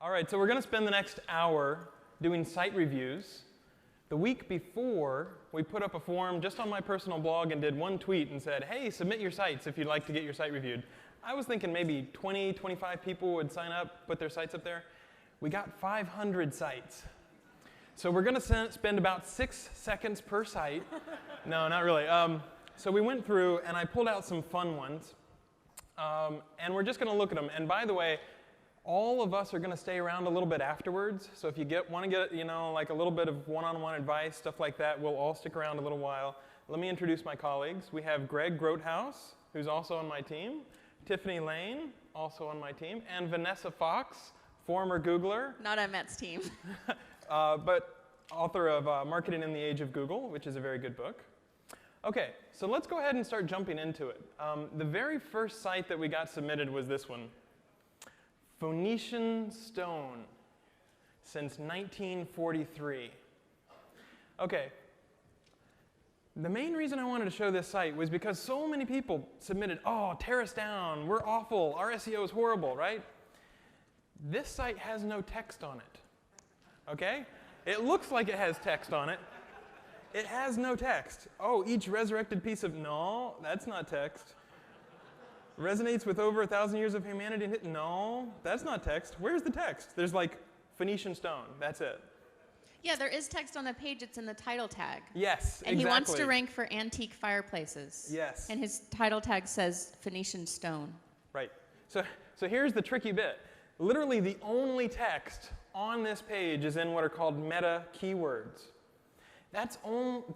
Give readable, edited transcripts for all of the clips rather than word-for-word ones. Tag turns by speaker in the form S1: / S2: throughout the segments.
S1: All right, so we're going to spend the next hour doing site reviews. The week before, we put up a form just on my personal blog and did one tweet and said, hey, submit your sites if you'd like to get your site reviewed. I was thinking maybe 20, 25 people would sign up, put their sites up there. We got 500 sites. So we're going to spend about 6 seconds per site. No, not really. So we went through, and I pulled out some fun ones. And we're just going to look at them. And by the way, all of us are going to stay around a little bit afterwards. So if you want to get, like a little bit of one-on-one advice, stuff like that, we'll all stick around a little while. Let me introduce my colleagues. We have Greg Grothaus, who's also on my team, Tiffany Lane, also on my team, and Vanessa Fox, former Googler.
S2: Not on Matt's team.
S1: But author of Marketing in the Age of Google, which is a very good book. OK, so let's go ahead and start jumping into it. The very first site that we got submitted was this one. Phoenician stone, since 1943. OK, the main reason I wanted to show this site was because so many people submitted, oh, tear us down, we're awful, our SEO is horrible, right? This site has no text on it, OK? It looks like it has text on it. It has no text. Oh, each resurrected piece of, no, that's not text. Resonates with over 1,000 years of humanity. No, that's not text. Where's the text? There's like Phoenician stone. That's it.
S2: Yeah, there is text on the page. It's in the title tag.
S1: Yes,
S2: and
S1: exactly.
S2: He wants to rank for antique fireplaces.
S1: Yes.
S2: And his title tag says Phoenician stone.
S1: Right. So here's the tricky bit. Literally the only text on this page is in what are called meta keywords. That's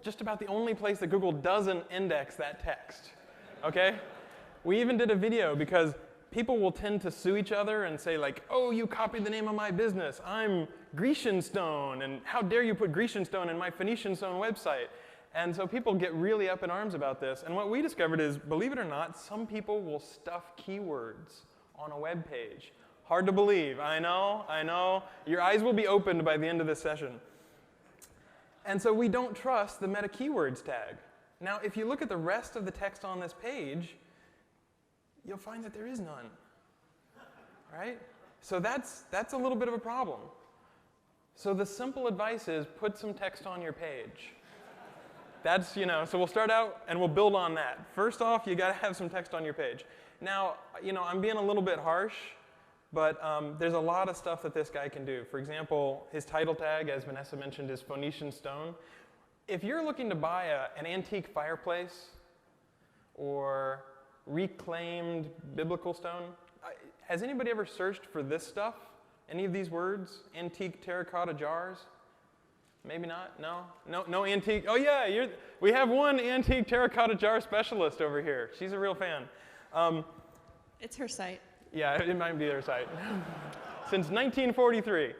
S1: just about the only place that Google doesn't index that text. OK? We even did a video because people will tend to sue each other and say, like, oh, you copied the name of my business. I'm Grecian Stone, and how dare you put Grecian Stone in my Phoenician Stone website? And so people get really up in arms about this. And what we discovered is, believe it or not, some people will stuff keywords on a web page. Hard to believe. I know. Your eyes will be opened by the end of this session. And so we don't trust the meta keywords tag. Now, if you look at the rest of the text on this page, you'll find that there is none, right? So that's a little bit of a problem. So the simple advice is put some text on your page. That's, so we'll start out and we'll build on that. First off, you got to have some text on your page. Now, I'm being a little bit harsh, but there's a lot of stuff that this guy can do. For example, his title tag, as Vanessa mentioned, is Phoenician stone. If you're looking to buy an antique fireplace or reclaimed biblical stone. Has anybody ever searched for this stuff? Any of these words? Antique terracotta jars? Maybe not? No antique. Oh yeah, we have one antique terracotta jar specialist over here. She's a real fan.
S2: It's her site.
S1: Yeah, it might be their site. Since 1943.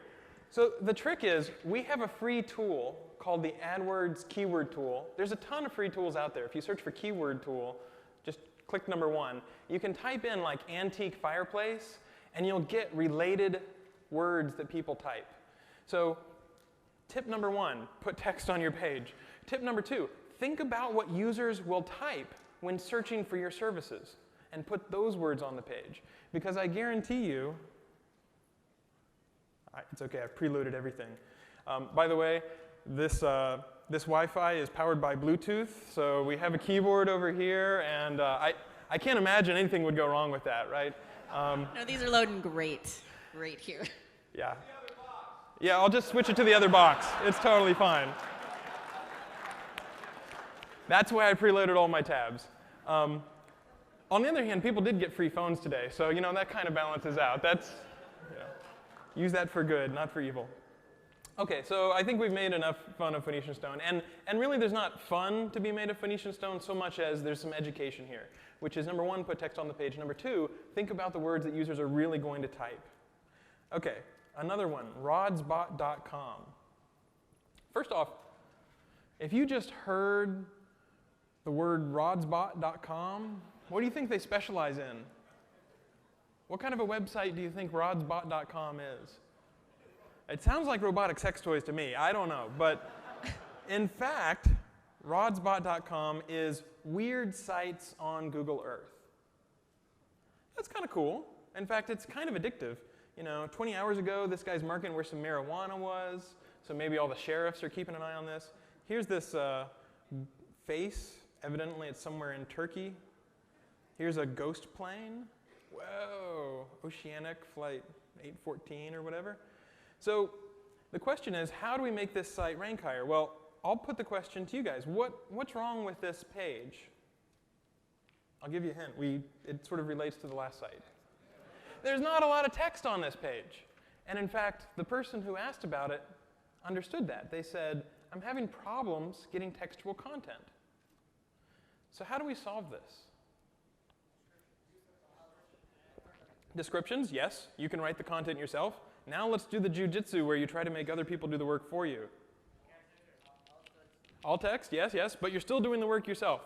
S1: So the trick is, we have a free tool called the AdWords Keyword Tool. There's a ton of free tools out there. If you search for keyword tool, just click number 1. You can type in like antique fireplace, and you'll get related words that people type. So tip number 1, put text on your page. Tip number 2, think about what users will type when searching for your services, and put those words on the page. Because I guarantee you, it's OK, I've preloaded everything. By the way, this Wi-Fi is powered by Bluetooth, so we have a keyboard over here, and I can't imagine anything would go wrong with that, right?
S2: No, these are loading great here.
S1: Yeah. Yeah, I'll just switch it to the other box. It's totally fine. That's why I preloaded all my tabs. On the other hand, people did get free phones today, so that kind of balances out. Use that for good, not for evil. OK, so I think we've made enough fun of Phoenician stone. And really, there's not fun to be made of Phoenician stone so much as there's some education here, which is, number 1, put text on the page. Number 2, think about the words that users are really going to type. OK, another one, rodsbot.com. First off, if you just heard the word rodsbot.com, what do you think they specialize in? What kind of a website do you think rodsbot.com is? It sounds like robotic sex toys to me. I don't know. But in fact, rodsbot.com is weird sites on Google Earth. That's kind of cool. In fact, it's kind of addictive. 20 hours ago, this guy's marking where some marijuana was, so maybe all the sheriffs are keeping an eye on this. Here's this face. Evidently, it's somewhere in Turkey. Here's a ghost plane. Whoa, Oceanic Flight 814 or whatever. So the question is, how do we make this site rank higher? Well, I'll put the question to you guys. What's wrong with this page? I'll give you a hint. It sort of relates to the last site. There's not a lot of text on this page. And in fact, the person who asked about it understood that. They said, I'm having problems getting textual content. So how do we solve this? Descriptions, yes. You can write the content yourself. Now let's do the jujitsu where you try to make other people do the work for you. Alt text, yes, but you're still doing the work yourself.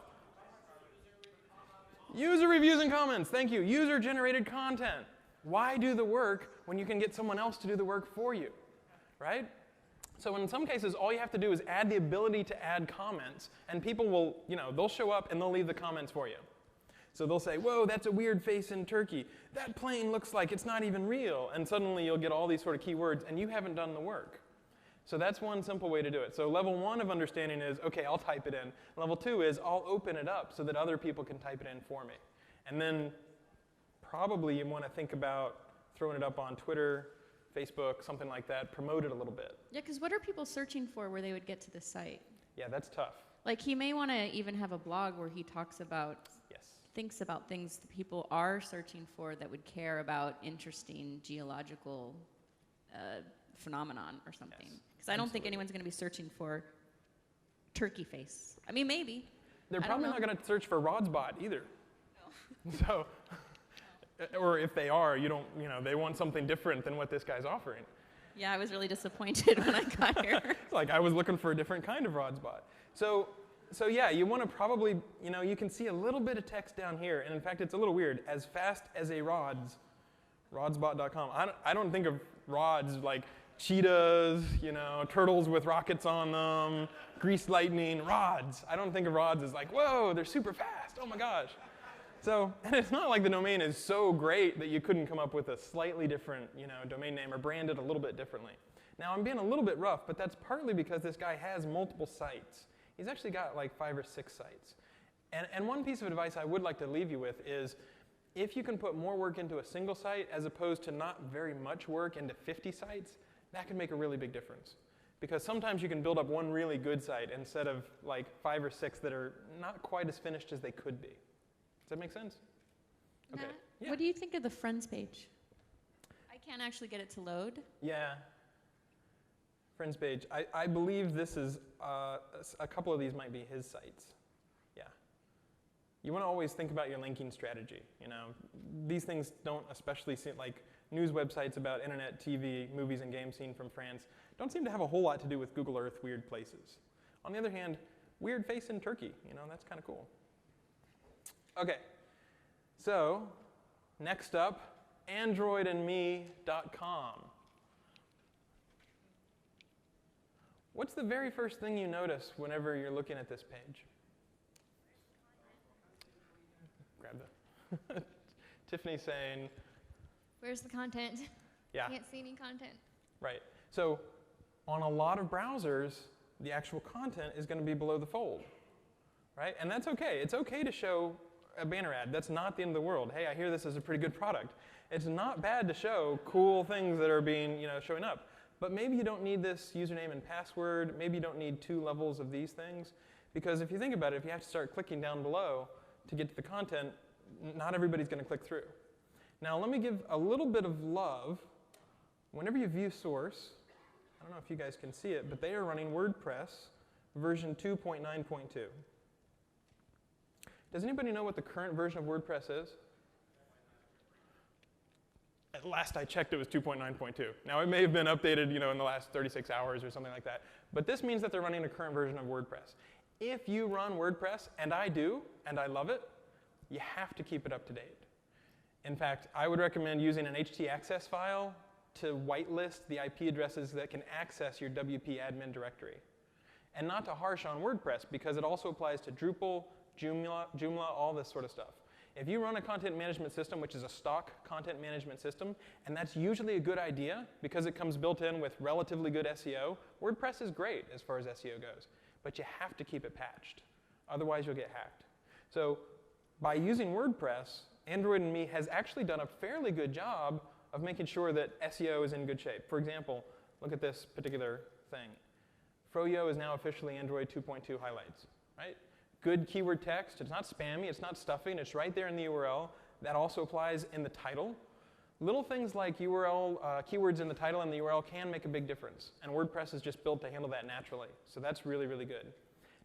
S1: User reviews and comments, thank you. User-generated content. Why do the work when you can get someone else to do the work for you, right? So in some cases, all you have to do is add the ability to add comments, and people will, they'll show up and they'll leave the comments for you. So they'll say, whoa, that's a weird face in Turkey. That plane looks like it's not even real. And suddenly you'll get all these sort of keywords, and you haven't done the work. So that's one simple way to do it. So level 1 of understanding is, OK, I'll type it in. Level 2 is, I'll open it up so that other people can type it in for me. And then probably you want to think about throwing it up on Twitter, Facebook, something like that, promote it a little bit.
S2: Yeah, because what are people searching for where they would get to the site?
S1: Yeah, that's tough.
S2: Like, he may want to even have a blog where he talks about, thinks about things that people are searching for that would care about interesting geological phenomenon or something. Because I don't think anyone's going to be searching for turkey face. I mean, maybe.
S1: They're probably not going to search for Rodspot either. No. So, or if they are, they want something different than what this guy's offering.
S2: Yeah, I was really disappointed when I got here.
S1: It's like I was looking for a different kind of Rodspot. So yeah, you want to probably, you can see a little bit of text down here, and in fact, it's a little weird. As fast as a rods, rodspot.com. I don't think of rods like cheetahs, turtles with rockets on them, greased lightning, rods. I don't think of rods as like, whoa, they're super fast. Oh my gosh. So, and it's not like the domain is so great that you couldn't come up with a slightly different, domain name or brand it a little bit differently. Now, I'm being a little bit rough, but that's partly because this guy has multiple sites. He's actually got like 5 or 6 sites. And one piece of advice I would like to leave you with is if you can put more work into a single site as opposed to not very much work into 50 sites, that can make a really big difference. Because sometimes you can build up one really good site instead of like 5 or 6 that are not quite as finished as they could be. Does that make sense?
S2: Matt,
S1: okay. Yeah.
S2: What do you think of the Friends page? I can't actually get it to load.
S1: Yeah. Friends page. I believe this is, a couple of these might be his sites. Yeah. You want to always think about your linking strategy. These things don't especially seem like news websites about internet, TV, movies, and games seen from France don't seem to have a whole lot to do with Google Earth weird places. On the other hand, weird face in Turkey, that's kind of cool. Okay, so next up, androidandme.com. What's the very first thing you notice whenever you're looking at this page? Grab the Tiffany's saying,
S3: where's the content?
S1: Yeah.
S3: Can't see any content.
S1: Right. So on a lot of browsers, the actual content is going to be below the fold, right? And that's okay. It's okay to show a banner ad. That's not the end of the world. Hey, I hear this is a pretty good product. It's not bad to show cool things that are being, showing up. But maybe you don't need this username and password. Maybe you don't need 2 levels of these things. Because if you think about it, if you have to start clicking down below to get to the content, not everybody's going to click through. Now, let me give a little bit of love. Whenever you view source, I don't know if you guys can see it, but they are running WordPress version 2.9.2. Does anybody know what the current version of WordPress is? At last I checked, it was 2.9.2. Now, it may have been updated, in the last 36 hours or something like that. But this means that they're running a current version of WordPress. If you run WordPress, and I do, and I love it, you have to keep it up to date. In fact, I would recommend using an htaccess file to whitelist the IP addresses that can access your WP admin directory. And not to harsh on WordPress, because it also applies to Drupal, Joomla, all this sort of stuff. If you run a content management system, which is a stock content management system, and that's usually a good idea because it comes built in with relatively good SEO, WordPress is great as far as SEO goes. But you have to keep it patched. Otherwise, you'll get hacked. So by using WordPress, Android and Me has actually done a fairly good job of making sure that SEO is in good shape. For example, look at this particular thing. Froyo is now officially Android 2.2 highlights, right? Good keyword text. It's not spammy. It's not stuffing. It's right there in the URL. That also applies in the title. Little things like URL keywords in the title and the URL can make a big difference. And WordPress is just built to handle that naturally. So that's really, really good.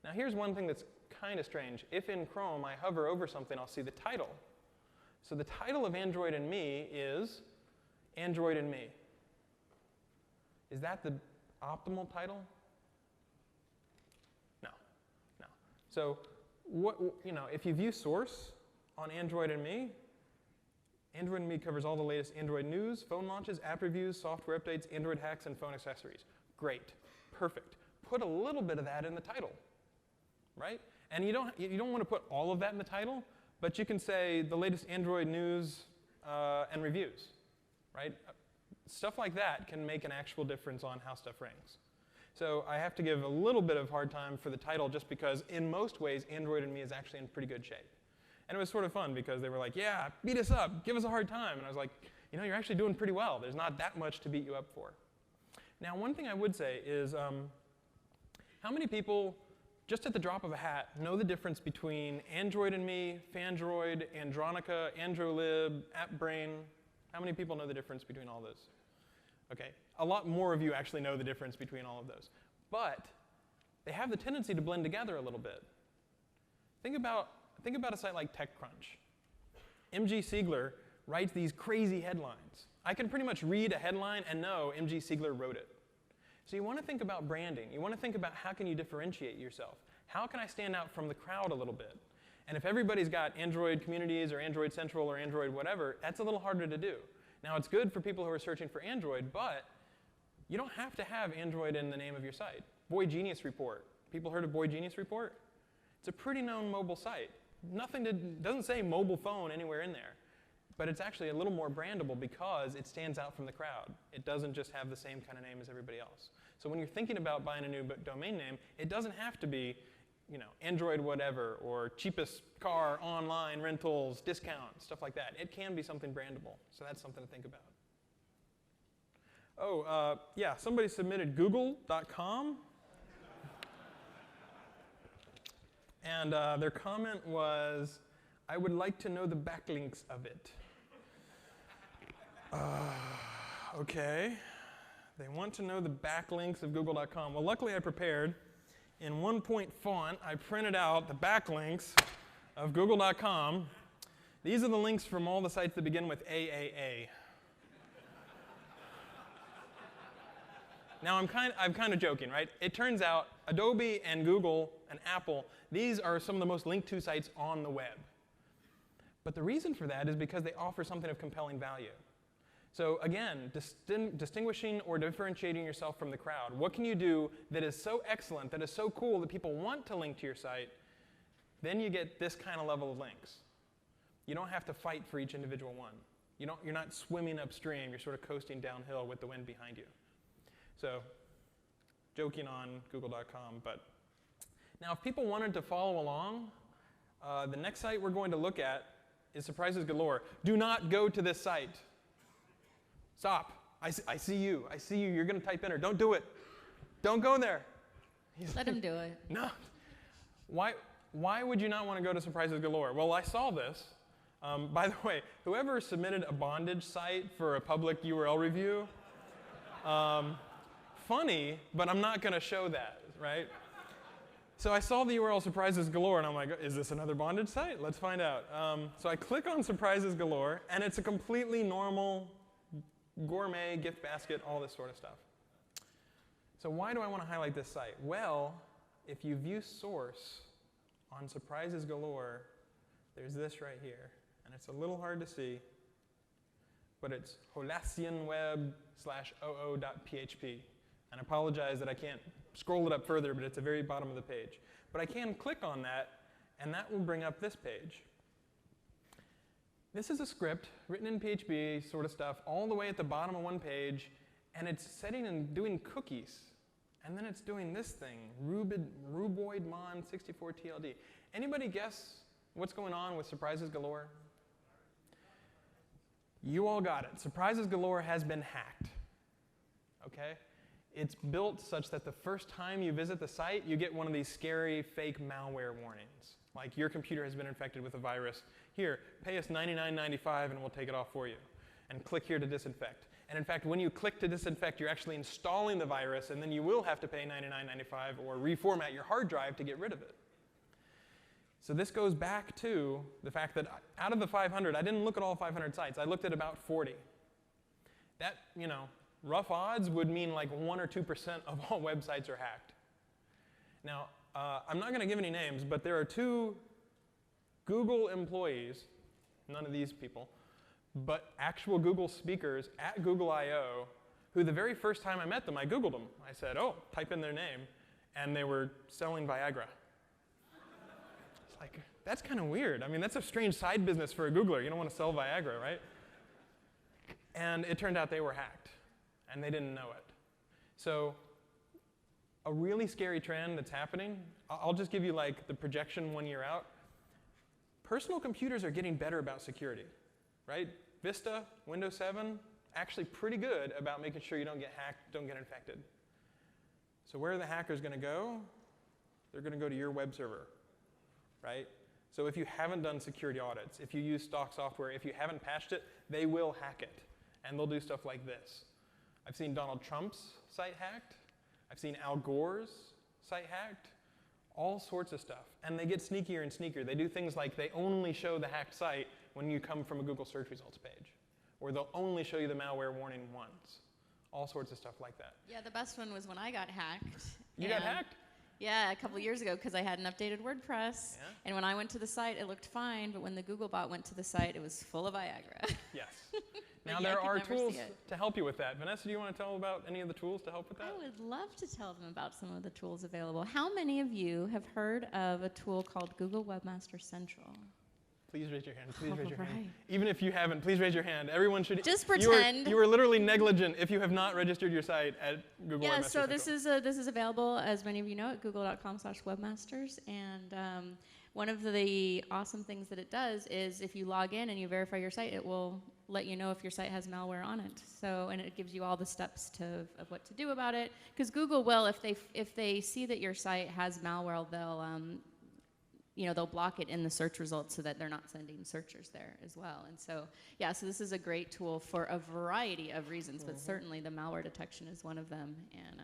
S1: Now here's one thing that's kind of strange. If in Chrome I hover over something, I'll see the title. So the title of Android and Me is Android and Me. Is that the optimal title? No. So if you view source on Android and Me, Android and Me covers all the latest Android news, phone launches, app reviews, software updates, Android hacks, and phone accessories. Great. Perfect. Put a little bit of that in the title, right? And you don't want to put all of that in the title, but you can say the latest Android news and reviews, right? Stuff like that can make an actual difference on how stuff ranks. So I have to give a little bit of hard time for the title just because in most ways Android and Me is actually in pretty good shape. And it was sort of fun because they were like, yeah, beat us up, give us a hard time. And I was like, you're actually doing pretty well. There's not that much to beat you up for. Now, one thing I would say is how many people, just at the drop of a hat, know the difference between Android and Me, Fandroid, Andronica, Androlib, AppBrain? How many people know the difference between all those? Okay, a lot more of you actually know the difference between all of those. But they have the tendency to blend together a little bit. Think about a site like TechCrunch. MG Siegler writes these crazy headlines. I can pretty much read a headline and know MG Siegler wrote it. So you want to think about branding. You want to think about how can you differentiate yourself. How can I stand out from the crowd a little bit? And if everybody's got Android communities or Android Central or Android whatever, that's a little harder to do. Now, it's good for people who are searching for Android, but you don't have to have Android in the name of your site. Boy Genius Report. People heard of Boy Genius Report? It's a pretty known mobile site. Doesn't say mobile phone anywhere in there, but it's actually a little more brandable because it stands out from the crowd. It doesn't just have the same kind of name as everybody else. So when you're thinking about buying a new domain name, it doesn't have to be Android whatever, or cheapest car, online, rentals, discount, stuff like that. It can be something brandable, so that's something to think about. Oh, yeah, somebody submitted google.com. And their comment was, I would like to know the backlinks of it. Okay. They want to know the backlinks of google.com. Well, luckily I prepared. In 1-point font, I printed out the backlinks of google.com. These are the links from all the sites that begin with AAA. Now, I'm kind of joking, right? It turns out Adobe and Google and Apple, these are some of the most linked to sites on the web. But the reason for that is because they offer something of compelling value. So again, distinguishing or differentiating yourself from the crowd. What can you do that is so excellent, that is so cool that people want to link to your site? Then you get this kind of level of links. You don't have to fight for each individual one. You're not swimming upstream. You're sort of coasting downhill with the wind behind you. So joking on google.com. But now if people wanted to follow along, the next site we're going to look at is Surprises Galore. Do not go to this site. Stop. I see you. I see you. You're going to type enter. Don't do it. Don't go there.
S2: Let him do it.
S1: No. Why would you not want to go to Surprises Galore? Well, I saw this. By the way, whoever submitted a bondage site for a public URL review, funny, but I'm not going to show that, right? So I saw the URL Surprises Galore, and I'm like, is this another bondage site? Let's find out. So I click on Surprises Galore, and it's a completely normal gourmet gift basket, all this sort of stuff. So why do I want to highlight this site? Well, if you view source on Surprises Galore, there's this right here. And it's a little hard to see, but it's holacianweb/oo.php. And I apologize that I can't scroll it up further, but it's at the very bottom of the page. But I can click on that, and that will bring up this page. This is a script written in PHP sort of stuff all the way at the bottom of one page, and it's setting and doing cookies. And then it's doing this thing, ruboidmon 64 TLD. Anybody guess what's going on with surprises galore? You all got it. Surprises galore has been hacked. Okay? It's built such that the first time you visit the site, you get one of these scary fake malware warnings. Like, your computer has been infected with a virus. Here, pay us $99.95 and we'll take it off for you. And click here to disinfect. And in fact, when you click to disinfect, you're actually installing the virus, and then you will have to pay $99.95 or reformat your hard drive to get rid of it. So this goes back to the fact that out of the 500, I didn't look at all 500 sites. I looked at about 40. That, rough odds would mean like 1 or 2% of all websites are hacked. Now, I'm not going to give any names, but there are 2 Google employees, none of these people, but actual Google speakers at Google I/O, who the very first time I met them, I Googled them. I said, oh, type in their name, and they were selling Viagra. It's like, that's kind of weird. I mean, that's a strange side business for a Googler. You don't want to sell Viagra, right? And it turned out they were hacked, and they didn't know it. So a really scary trend that's happening, I'll just give you like the projection 1 year out. Personal computers are getting better about security, right? Vista, Windows 7, actually pretty good about making sure you don't get hacked, don't get infected. So where are the hackers going to go? They're going to go to your web server, right? So if you haven't done security audits, if you use stock software, if you haven't patched it, they will hack it. And they'll do stuff like this. I've seen Donald Trump's site hacked. I've seen Al Gore's site hacked. All sorts of stuff. And they get sneakier and sneakier. They do things like they only show the hacked site when you come from a Google search results page. Or they'll only show you the malware warning once. All sorts of stuff like that.
S2: Yeah, the best one was when I got hacked.
S1: You got hacked?
S2: Yeah, a couple years ago, because I hadn't updated WordPress. Yeah. And when I went to the site, it looked fine. But when the Googlebot went to the site, it was full of Viagra.
S1: Yes. Now, there are tools to help you with that. Vanessa, do you want to tell about any of the tools to help with that?
S2: I would love to tell them about some of the tools available. How many of you have heard of a tool called Google Webmaster Central?
S1: Please raise your hand. Please raise your hand. Even if you haven't, please raise your hand. Everyone should.
S2: Just pretend.
S1: You are literally negligent if you have not registered your site at Google Webmaster Central.
S2: Yeah, so this is available, as many of you know, at google.com/webmasters. And one of the awesome things that it does is if you log in and you verify your site, it will let you know if your site has malware on it. So, and it gives you all the steps of what to do about it. Because Google will, if they see that your site has malware, they'll block it in the search results so that they're not sending searchers there as well. And so, yeah, so this is a great tool for a variety of reasons, but certainly the malware detection is one of them. And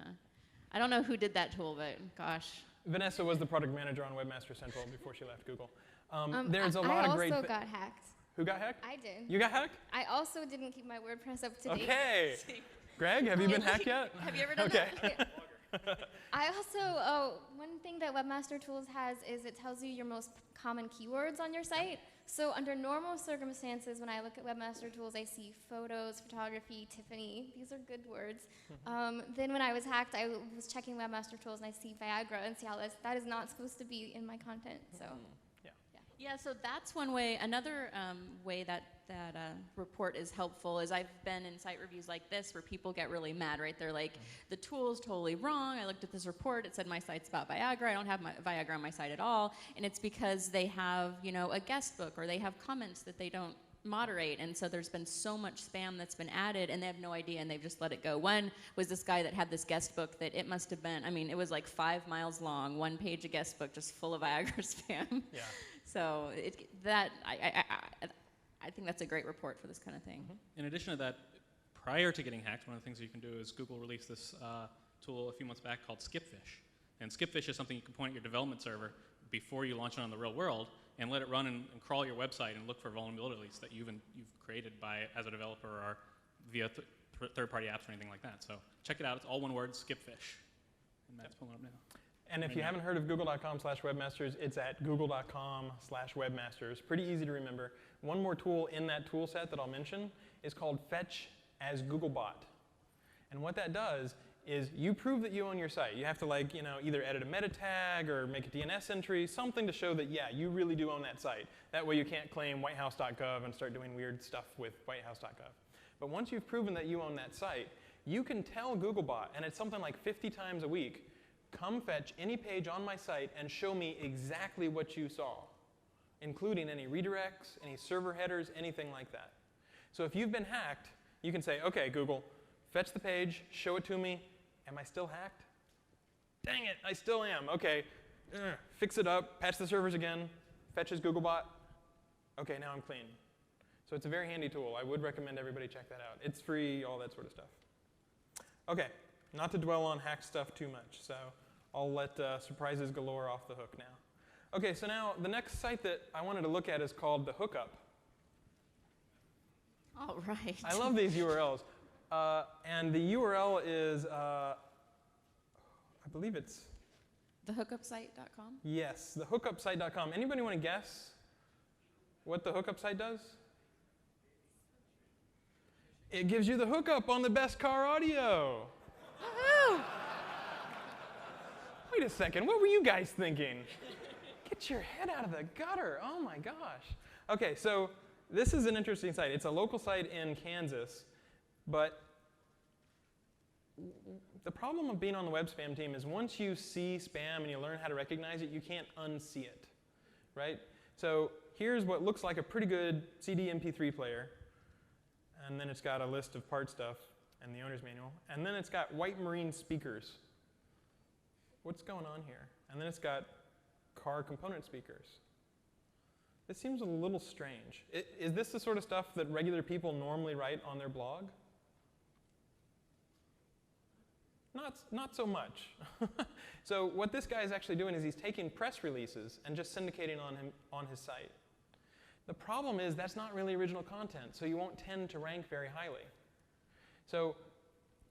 S2: I don't know who did that tool, but gosh.
S1: Vanessa was the product manager on Webmaster Central before she left Google. There's a lot of great.
S3: I also got hacked.
S1: Who got hacked?
S3: I did.
S1: You got hacked?
S3: I also didn't keep my WordPress up to date.
S1: Okay. Greg, have you been hacked yet?
S2: Have you ever done that?
S3: I also, one thing that Webmaster Tools has is it tells you your most common keywords on your site. So under normal circumstances, when I look at Webmaster Tools, I see photos, photography, Tiffany. These are good words. Then when I was hacked, I was checking Webmaster Tools and I see Viagra and see how that is not supposed to be in my content. So.
S2: Yeah, so that's one way. Another way that report is helpful is I've been in site reviews like this where people get really mad, right? They're like, the tool's totally wrong. I looked at this report. It said my site's about Viagra. I don't have my Viagra on my site at all. And it's because they have, a guest book or they have comments that they don't moderate, and so there's been so much spam that's been added and they have no idea and they've just let it go. One was this guy that had this guest book that it must have been, it was like 5 miles long, 1 page of guest book just full of Viagra spam. Yeah. So I think that's a great report for this kind of thing.
S4: In addition to that, prior to getting hacked, one of the things you can do is Google released this tool a few months back called Skipfish. And Skipfish is something you can point at your development server before you launch it on the real world and let it run and crawl your website and look for vulnerabilities that you've created as a developer or via third-party apps or anything like that. So check it out. It's all one word, Skipfish. And that's pulling up now.
S1: And if you haven't heard of google.com/webmasters, it's at google.com/webmasters. Pretty easy to remember. One more tool in that tool set that I'll mention is called Fetch as Googlebot. And what that does is you prove that you own your site. You have to either edit a meta tag or make a DNS entry, something to show that, yeah, you really do own that site. That way you can't claim whitehouse.gov and start doing weird stuff with whitehouse.gov. But once you've proven that you own that site, you can tell Googlebot, and it's something like 50 times a week, come fetch any page on my site and show me exactly what you saw, including any redirects, any server headers, anything like that. So if you've been hacked, you can say, okay, Google, fetch the page, show it to me. Am I still hacked? Dang it, I still am. Okay, fix it up, patch the servers again, fetches Googlebot. Okay, now I'm clean. So it's a very handy tool. I would recommend everybody check that out. It's free, all that sort of stuff. Okay, not to dwell on hack stuff too much, so I'll let surprises galore off the hook now. Okay, so now the next site that I wanted to look at is called The Hookup.
S2: All right.
S1: I love these URLs. And the URL is, I believe it's...
S2: Thehookupsite.com?
S1: Yes, thehookupsite.com. Anybody want to guess what the hookup site does? It gives you the hookup on the best car audio.
S2: Woohoo!
S1: Wait a second, what were you guys thinking? Get your head out of the gutter. Oh my gosh. Okay, so this is an interesting site. It's a local site in Kansas, but the problem of being on the web spam team is once you see spam and you learn how to recognize it, you can't unsee it, right? So here's what looks like a pretty good CD MP3 player, and then it's got a list of part stuff and the owner's manual, and then it's got white marine speakers. What's going on here? And then it's got car component speakers. This seems a little strange. Is this the sort of stuff that regular people normally write on their blog? Not so much. So what this guy is actually doing is he's taking press releases and just syndicating on his site. The problem is that's not really original content, so you won't tend to rank very highly. So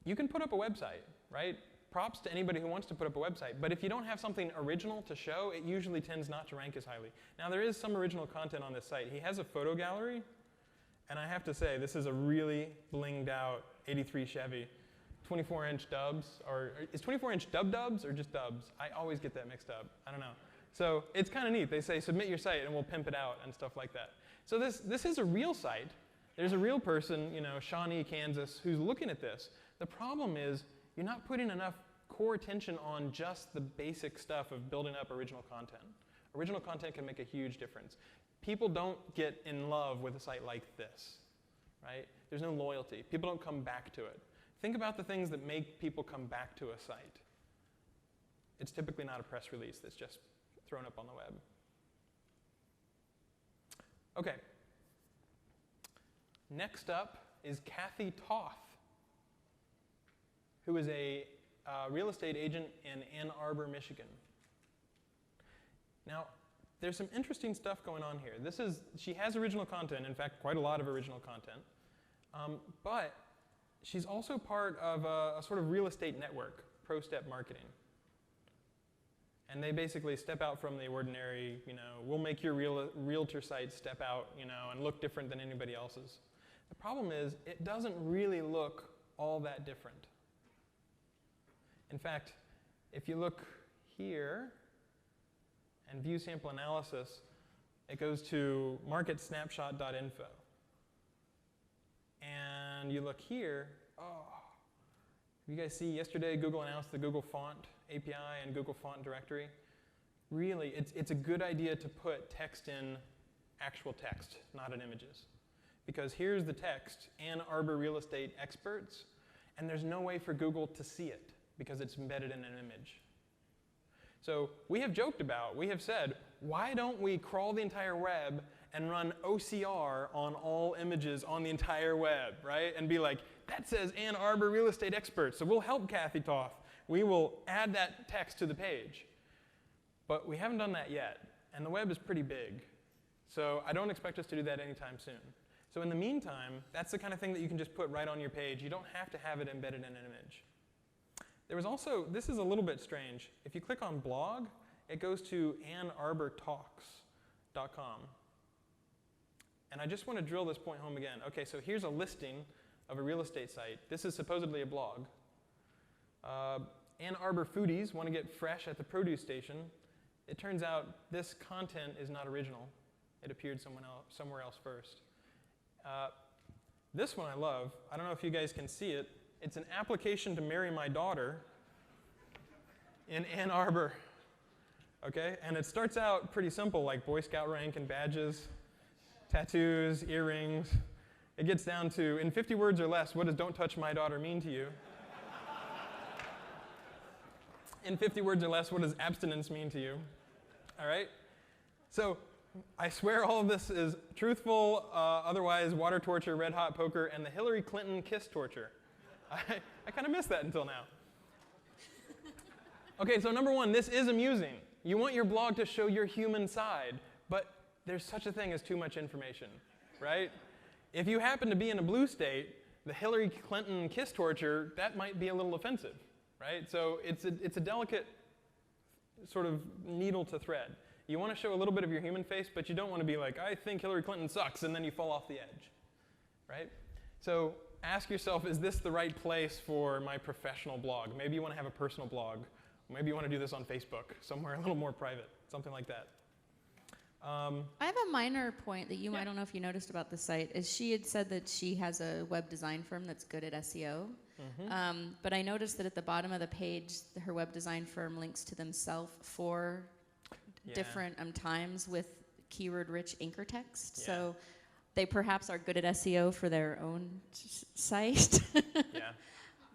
S1: you can put up a website, right? Props to anybody who wants to put up a website, but if you don't have something original to show, it usually tends not to rank as highly. Now there is some original content on this site. He has a photo gallery, and I have to say this is a really blinged out 83 Chevy. 24-inch dubs, or is 24-inch dubs or just dubs? I always get that mixed up. I don't know. So it's kind of neat. They say, submit your site and we'll pimp it out and stuff like that. So this is a real site. There's a real person, Shawnee, Kansas, who's looking at this. The problem is you're not putting enough core attention on just the basic stuff of building up original content. Original content can make a huge difference. People don't get in love with a site like this, right? There's no loyalty. People don't come back to it. Think about the things that make people come back to a site. It's typically not a press release that's just thrown up on the web. Okay. Next up is Kathy Toth, who is a real estate agent in Ann Arbor, Michigan. Now, there's some interesting stuff going on here. She has original content, in fact, quite a lot of original content, but she's also part of a sort of real estate network, ProStep Marketing. And they basically step out from the ordinary, we'll make your realtor site step out, and look different than anybody else's. The problem is it doesn't really look all that different. In fact, if you look here and view sample analysis, it goes to marketsnapshot.info. And you look here, you guys see yesterday Google announced the Google Font API and Google Font Directory. Really, it's a good idea to put text in actual text, not in images. Because here's the text, Ann Arbor Real Estate Experts, and there's no way for Google to see it because it's embedded in an image. So we have said, why don't we crawl the entire web and run OCR on all images on the entire web, right? And be like, that says Ann Arbor Real Estate Experts, so we'll help Kathy Toth. We will add that text to the page. But we haven't done that yet, and the web is pretty big. So I don't expect us to do that anytime soon. So in the meantime, that's the kind of thing that you can just put right on your page. You don't have to have it embedded in an image. There was also, this is a little bit strange. If you click on blog, it goes to AnnArborTalks.com. And I just want to drill this point home again. Okay, so here's a listing of a real estate site. This is supposedly a blog. Ann Arbor foodies want to get fresh at the produce station. It turns out this content is not original. It appeared somewhere else first. This one I love. I don't know if you guys can see it. It's an application to marry my daughter in Ann Arbor. Okay? And it starts out pretty simple, like Boy Scout rank and badges, tattoos, earrings. It gets down to, in 50 words or less, what does "don't touch my daughter" mean to you? In 50 words or less, what does abstinence mean to you? All right? So I swear all of this is truthful, otherwise water torture, red hot poker, and the Hillary Clinton kiss torture. I kind of missed that until now. Okay, so number one, this is amusing. You want your blog to show your human side, but there's such a thing as too much information, right? If you happen to be in a blue state, the Hillary Clinton kiss torture, that might be a little offensive, right? So it's a delicate sort of needle to thread. You want to show a little bit of your human face, but you don't want to be like, I think Hillary Clinton sucks, and then you fall off the edge, right? So ask yourself, is this the right place for my professional blog? Maybe you want to have a personal blog. Maybe you want to do this on Facebook, somewhere a little more private, something like that.
S2: I have a minor point that I don't know if you noticed about the site, is she had said that she has a web design firm that's good at SEO. Mm-hmm. But I noticed that at the bottom of the page, her web design firm links to themselves for different times with keyword-rich anchor text. Yeah. So they perhaps are good at SEO for their own site. Yeah.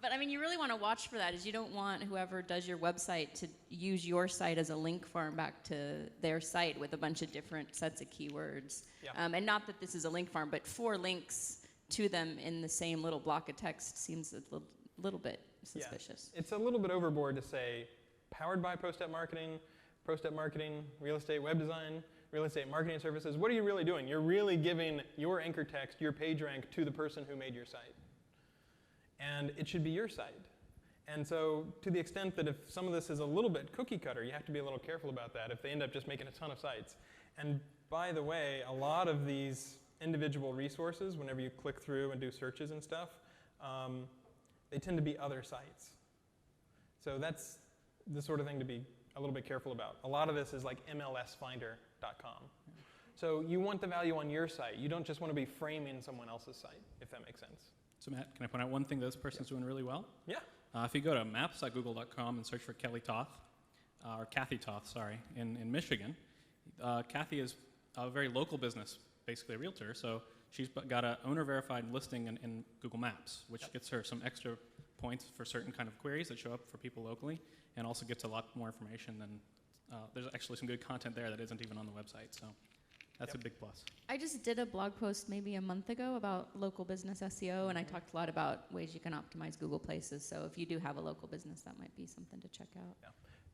S2: But I mean, you really want to watch for that, is you don't want whoever does your website to use your site as a link farm back to their site with a bunch of different sets of keywords. Yeah. And not that this is a link farm, but 4 links to them in the same little block of text seems a little bit suspicious.
S1: Yeah. It's a little bit overboard to say, powered by Pro-Step Marketing, real estate web design, real estate marketing services. What are you really doing? You're really giving your anchor text, your page rank, to the person who made your site. And it should be your site. And so to the extent that if some of this is a little bit cookie cutter, you have to be a little careful about that if they end up just making a ton of sites. And by the way, a lot of these individual resources, whenever you click through and do searches and stuff, they tend to be other sites. So that's the sort of thing to be a little bit careful about. A lot of this is like mlsfinder.com. So you want the value on your site. You don't just want to be framing someone else's site, if that makes sense.
S4: So Matt, can I point out one thing that this person's doing really well?
S1: Yeah.
S4: If you go to maps.google.com and search for Kelly Toth, or Kathy Toth, sorry, in Michigan, Kathy is a very local business, basically a realtor, so she's got an owner-verified listing in Google Maps, which gets her some extra points for certain kind of queries that show up for people locally, and also gets a lot more information than, there's actually some good content there that isn't even on the website, so that's a big plus.
S2: I just did a blog post maybe a month ago about local business SEO, and I talked a lot about ways you can optimize Google Places. So if you do have a local business, that might be something to check out.
S1: Yeah.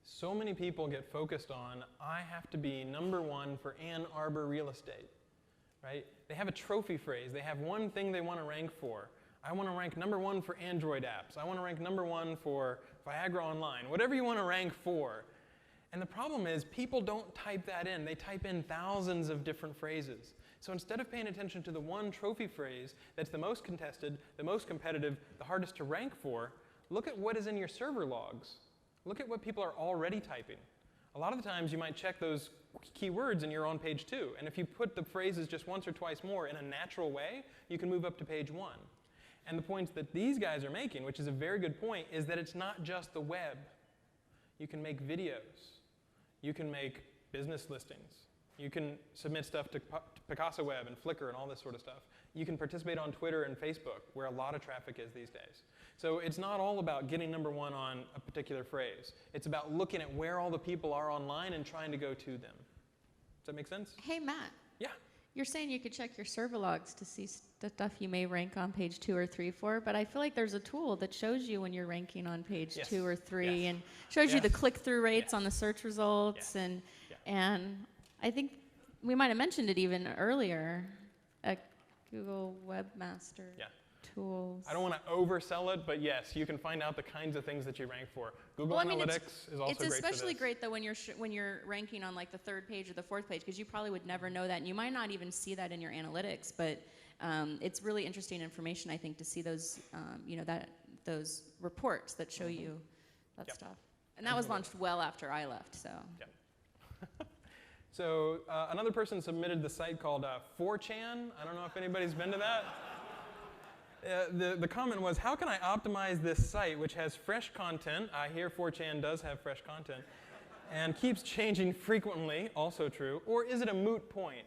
S1: So many people get focused on, I have to be #1 for Ann Arbor real estate, right? They have a trophy phrase. They have one thing they want to rank for. I want to rank #1 for Android apps. I want to rank #1 for Viagra Online. Whatever you want to rank for. And the problem is people don't type that in. They type in thousands of different phrases. So instead of paying attention to the one trophy phrase that's the most contested, the most competitive, the hardest to rank for, look at what is in your server logs. Look at what people are already typing. A lot of the times you might check those keywords and you're on page 2. And if you put the phrases just once or twice more in a natural way, you can move up to page 1. And the points that these guys are making, which is a very good point, is that it's not just the web. You can make videos. You can make business listings. You can submit stuff to Picasso Web and Flickr and all this sort of stuff. You can participate on Twitter and Facebook, where a lot of traffic is these days. So it's not all about getting #1 on a particular phrase. It's about looking at where all the people are online and trying to go to them. Does that make sense?
S2: Hey, Matt.
S1: Yeah.
S2: You're saying you could check your server logs to see the stuff you may rank on page 2 or 3 for, but I feel like there's a tool that shows you when you're ranking on page 2 or 3 and shows you the click-through rates on the search results. And I think we might have mentioned it even earlier at Google Webmaster Tools.
S1: I don't want to oversell it, but yes, you can find out the kinds of things that you rank for. Google Analytics is also great for this.
S2: It's especially great though when you're ranking on like the 3rd page or the 4th page, because you probably would never know that, and you might not even see that in your analytics. But it's really interesting information, I think, to see those, that those reports that show you that
S1: Yep.
S2: stuff. And that was launched well after I left, so.
S1: Yep. So another person submitted the site called 4chan. I don't know if anybody's been to that. The comment was, how can I optimize this site which has fresh content? I hear 4chan does have fresh content. And keeps changing frequently, also true. Or is it a moot point?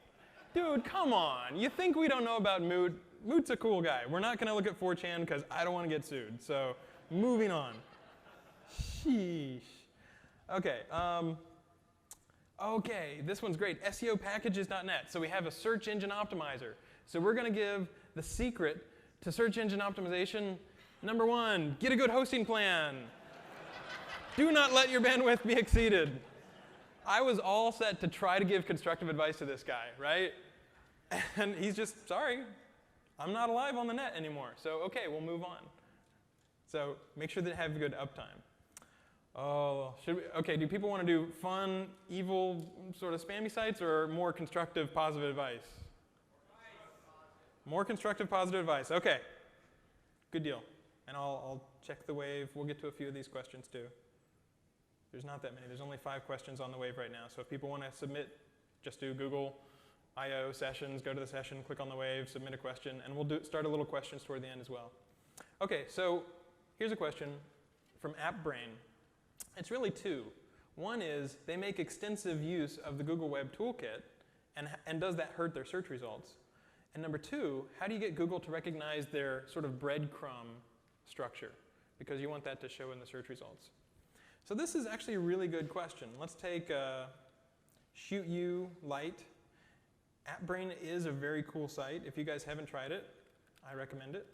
S1: Dude, come on. You think we don't know about Moot? Moot's a cool guy. We're not going to look at 4chan because I don't want to get sued. So moving on. Sheesh. Okay. Okay, this one's great. SEOpackages.net. So we have a search engine optimizer. So we're going to give the secret to search engine optimization. Number 1, get a good hosting plan. Do not let your bandwidth be exceeded. I was all set to try to give constructive advice to this guy, right? And he's just, sorry, I'm not alive on the net anymore. So, okay, we'll move on. So make sure that you have good uptime. Oh, okay, do people want to do fun, evil, sort of spammy sites or more constructive, positive advice? More constructive, positive advice. Okay, good deal. And I'll check the wave. We'll get to a few of these questions too. There's not that many. There's only 5 questions on the wave right now. So if people want to submit, just do Google I/O sessions, go to the session, click on the wave, submit a question, and we'll start a little questions toward the end as well. Okay, so here's a question from AppBrain. It's really 2. One is they make extensive use of the Google Web Toolkit, and does that hurt their search results? And number 2, how do you get Google to recognize their sort of breadcrumb structure? Because you want that to show in the search results. So this is actually a really good question. Let's take Shoot You Lite. AppBrain is a very cool site. If you guys haven't tried it, I recommend it.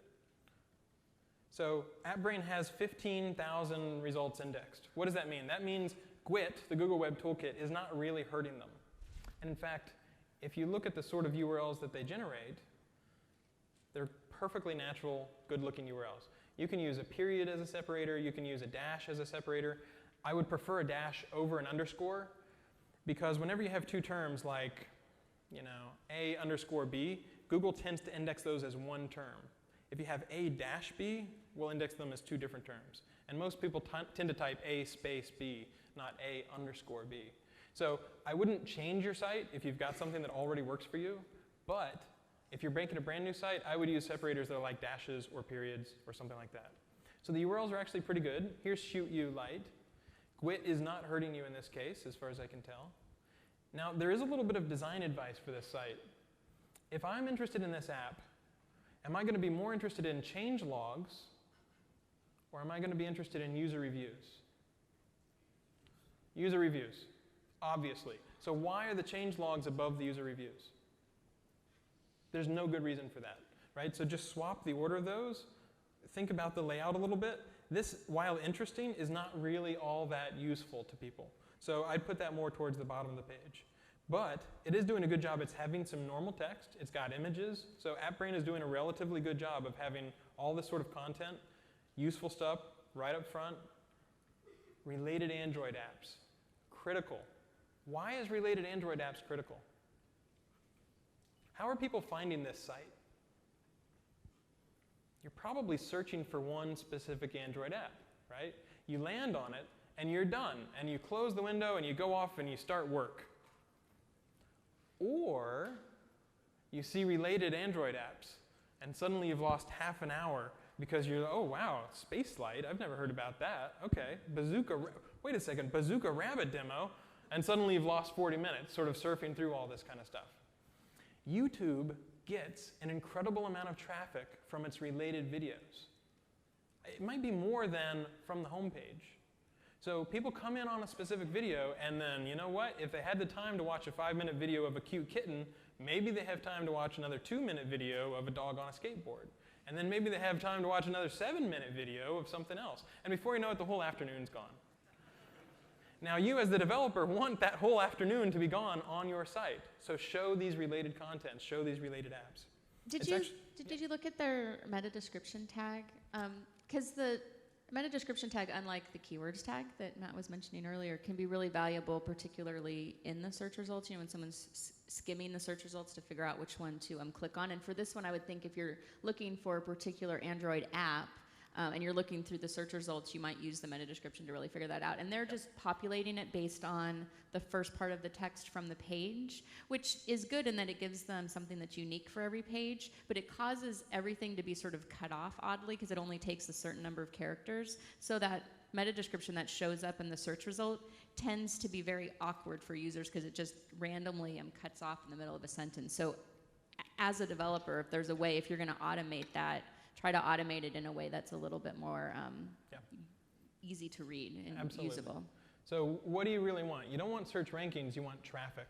S1: So AppBrain has 15,000 results indexed. What does that mean? That means GWT, the Google Web Toolkit, is not really hurting them. And in fact, if you look at the sort of URLs that they generate, they're perfectly natural, good-looking URLs. You can use a period as a separator. You can use a dash as a separator. I would prefer a dash over an underscore, because whenever you have 2 terms like, A underscore B, Google tends to index those as one term. If you have A dash B, we'll index them as 2 different terms. And most people tend to type A space B, not A underscore B. So I wouldn't change your site if you've got something that already works for you. But if you're making a brand new site, I would use separators that are like dashes or periods or something like that. So the URLs are actually pretty good. Here's Shoot You Lite. GWT is not hurting you in this case, as far as I can tell. Now, there is a little bit of design advice for this site. If I'm interested in this app, am I going to be more interested in change logs, or am I going to be interested in user reviews? User reviews, obviously. So why are the change logs above the user reviews? There's no good reason for that, right? So just swap the order of those. Think about the layout a little bit. This, while interesting, is not really all that useful to people. So I'd put that more towards the bottom of the page. But it is doing a good job. It's having some normal text. It's got images. So AppBrain is doing a relatively good job of having all this sort of content, useful stuff right up front. Related Android apps, critical. Why is related Android apps critical? How are people finding this site? You're probably searching for one specific Android app, right? You land on it, and you're done. And you close the window, and you go off, and you start work. Or you see related Android apps, and suddenly you've lost half an hour because you're, oh, wow, Spacelight, I've never heard about that. Okay, wait a second, Bazooka Rabbit demo, and suddenly you've lost 40 minutes sort of surfing through all this kind of stuff. YouTube gets an incredible amount of traffic from its related videos. It might be more than from the homepage. So people come in on a specific video, and then, you know what? If they had the time to watch a 5-minute video of a cute kitten, maybe they have time to watch another 2-minute video of a dog on a skateboard. And then maybe they have time to watch another 7-minute video of something else. And before you know it, the whole afternoon's gone. Now you as the developer want that whole afternoon to be gone on your site. So show these related content, show these related apps.
S2: Did you look at their meta description tag? Because the meta description tag, unlike the keywords tag that Matt was mentioning earlier, can be really valuable, particularly in the search results, when someone's skimming the search results to figure out which one to click on. And for this one, I would think if you're looking for a particular Android app, and you're looking through the search results, you might use the meta description to really figure that out. And they're just populating it based on the first part of the text from the page, which is good in that it gives them something that's unique for every page, but it causes everything to be sort of cut off oddly because it only takes a certain number of characters. So that meta description that shows up in the search result tends to be very awkward for users because it just randomly cuts off in the middle of a sentence. So as a developer, if there's a way, if you're going to automate that, try to automate it in a way that's a little bit more easy to read and usable.
S1: So what do you really want? You don't want search rankings, you want traffic.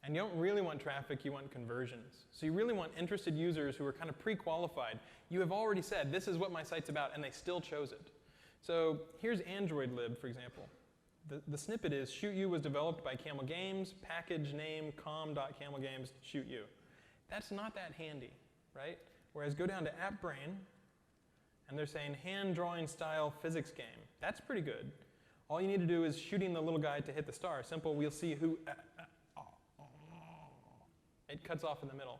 S1: And you don't really want traffic, you want conversions. So you really want interested users who are kind of pre-qualified. You have already said, this is what my site's about, and they still chose it. So here's Android lib, for example. The snippet is, Shoot You was developed by Camel Games, package name com.camelgames, Shoot You. That's not that handy, right? Whereas go down to AppBrain, and they're saying hand-drawing style physics game. That's pretty good. All you need to do is shooting the little guy to hit the star. Simple, we'll see who... It cuts off in the middle.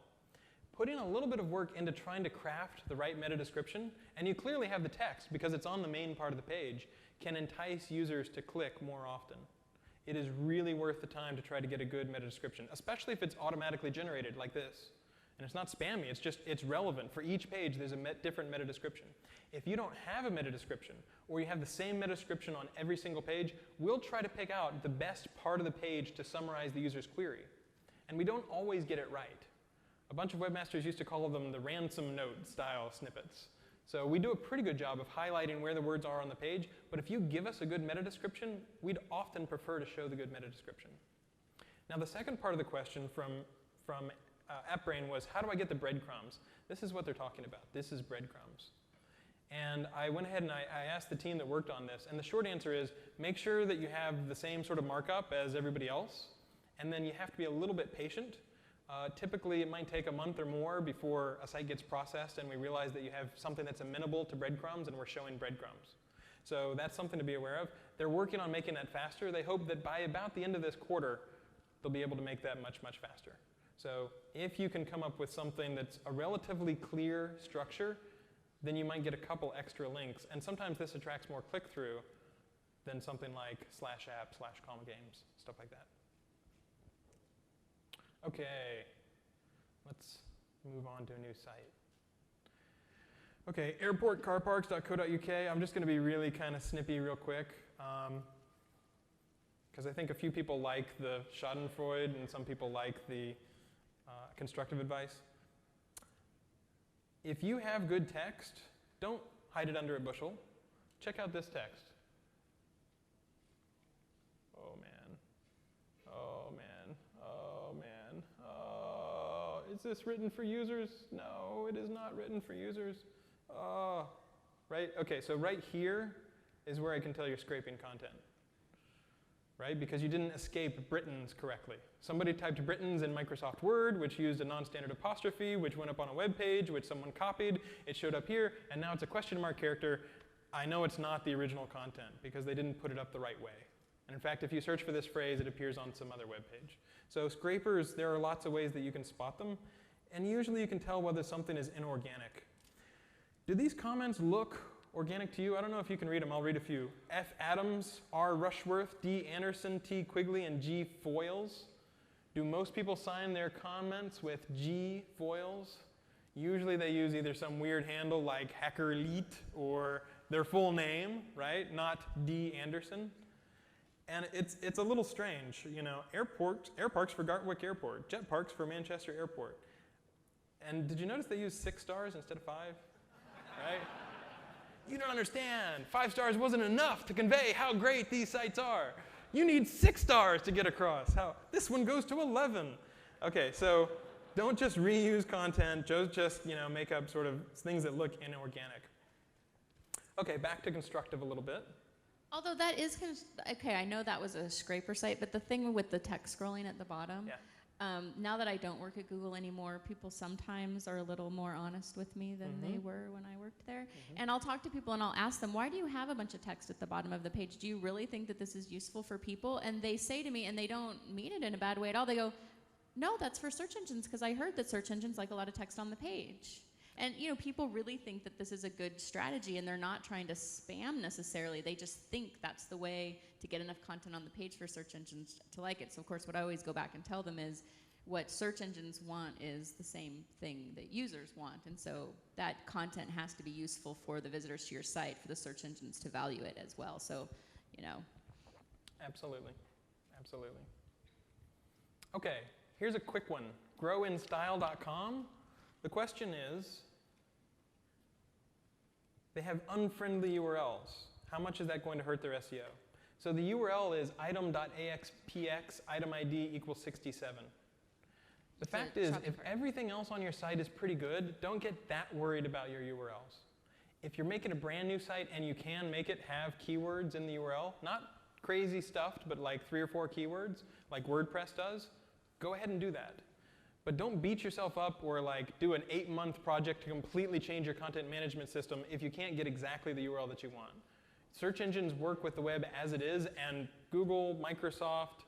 S1: Putting a little bit of work into trying to craft the right meta description, and you clearly have the text because it's on the main part of the page, can entice users to click more often. It is really worth the time to try to get a good meta description, especially if it's automatically generated like this. And it's not spammy, it's relevant. For each page, there's a different meta description. If you don't have a meta description, or you have the same meta description on every single page, we'll try to pick out the best part of the page to summarize the user's query. And we don't always get it right. A bunch of webmasters used to call them the ransom note style snippets. So we do a pretty good job of highlighting where the words are on the page, but if you give us a good meta description, we'd often prefer to show the good meta description. Now the second part of the question from AppBrain was, how do I get the breadcrumbs? This is what they're talking about. This is breadcrumbs. And I went ahead and I asked the team that worked on this, and the short answer is, make sure that you have the same sort of markup as everybody else, and then you have to be a little bit patient. Typically, it might take a month or more before a site gets processed and we realize that you have something that's amenable to breadcrumbs and we're showing breadcrumbs. So that's something to be aware of. They're working on making that faster. They hope that by about the end of this quarter, they'll be able to make that much, much faster. So if you can come up with something that's a relatively clear structure, then you might get a couple extra links. And sometimes this attracts more click-through than something like /app/comgames, stuff like that. Okay, let's move on to a new site. Okay, airportcarparks.co.uk. I'm just going to be really kind of snippy real quick, because I think a few people like the schadenfreude and some people like the constructive advice. If you have good text, don't hide it under a bushel. Check out this text. Oh man, oh man, oh man, oh, is this written for users? No, it is not written for users. Oh, right, okay, so right here is where I can tell you're scraping content, right? Because you didn't escape Britons correctly. Somebody typed Britons in Microsoft Word, which used a non-standard apostrophe, which went up on a web page, which someone copied, it showed up here, and now it's a question mark character. I know it's not the original content because they didn't put it up the right way. And in fact, if you search for this phrase, it appears on some other web page. So scrapers, there are lots of ways that you can spot them, and usually you can tell whether something is inorganic. Do these comments look organic to you? I don't know if you can read them. I'll read a few. F. Adams, R. Rushworth, D. Anderson, T. Quigley, and G. Foyles. Do most people sign their comments with G. Foyles? Usually they use either some weird handle like HackerLeet or their full name, right? Not D. Anderson. And it's a little strange, you know. Airparks for Gatwick Airport. Jet Parks for Manchester Airport. And did you notice they use 6 stars instead of 5? Right? You don't understand. 5 stars wasn't enough to convey how great these sites are. You need 6 stars to get across how this one goes to 11. Okay, so don't just reuse content. Just make up sort of things that look inorganic. Okay, back to constructive a little bit.
S2: Although that is, okay, I know that was a scraper site, but the thing with the text scrolling at the bottom, now that I don't work at Google anymore, people sometimes are a little more honest with me than they were when I worked there. And I'll talk to people and I'll ask them, why do you have a bunch of text at the bottom of the page? Do you really think that this is useful for people? And they say to me, and they don't mean it in a bad way at all, they go, no, that's for search engines, because I heard that search engines like a lot of text on the page. And people really think that this is a good strategy, and they're not trying to spam necessarily. They just think that's the way to get enough content on the page for search engines to like it. So of course, what I always go back and tell them is what search engines want is the same thing that users want. And so that content has to be useful for the visitors to your site, for the search engines to value it as well. So,
S1: Absolutely. Absolutely. Okay, here's a quick one. Growinstyle.com. The question is, they have unfriendly URLs. How much is that going to hurt their SEO? So the URL is item.axpx, item ID equals 67. The fact is, if everything else on your site is pretty good, don't get that worried about your URLs. If you're making a brand new site and you can make it have keywords in the URL, not crazy stuffed, but like 3 or 4 keywords, like WordPress does, go ahead and do that. But don't beat yourself up or like do an 8-month project to completely change your content management system if you can't get exactly the URL that you want. Search engines work with the web as it is, and Google, Microsoft,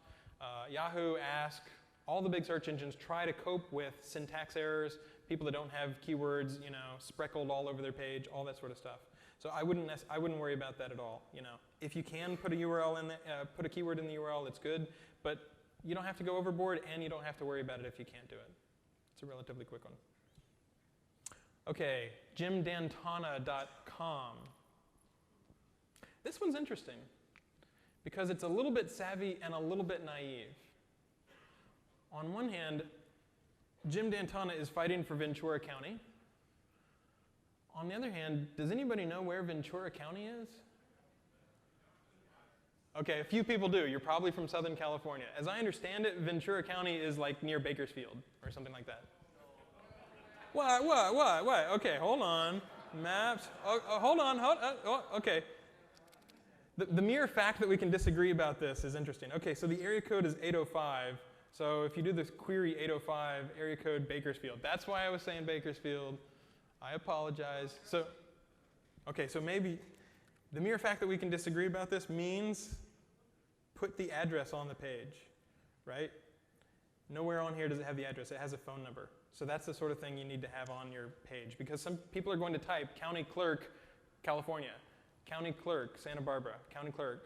S1: Yahoo, Ask, all the big search engines try to cope with syntax errors, people that don't have keywords, spreckled all over their page, all that sort of stuff. So I wouldn't worry about that at all. If you can put a URL in put a keyword in the URL, it's good, but you don't have to go overboard, and you don't have to worry about it if you can't do it. It's a relatively quick one. Okay, jimdantana.com. This one's interesting because it's a little bit savvy and a little bit naive. On one hand, Jim Dantana is fighting for Ventura County. On the other hand, does anybody know where Ventura County is? Okay, a few people do. You're probably from Southern California. As I understand it, Ventura County is like near Bakersfield or something like that. What? Okay, hold on. Maps. Hold on. Okay. The mere fact that we can disagree about this is interesting. Okay, so the area code is 805. So if you do this query 805, area code Bakersfield. That's why I was saying Bakersfield. I apologize. So maybe the mere fact that we can disagree about this means put the address on the page, right? Nowhere on here does it have the address. It has a phone number. So that's the sort of thing you need to have on your page, because some people are going to type County Clerk, California, County Clerk, Santa Barbara, County Clerk,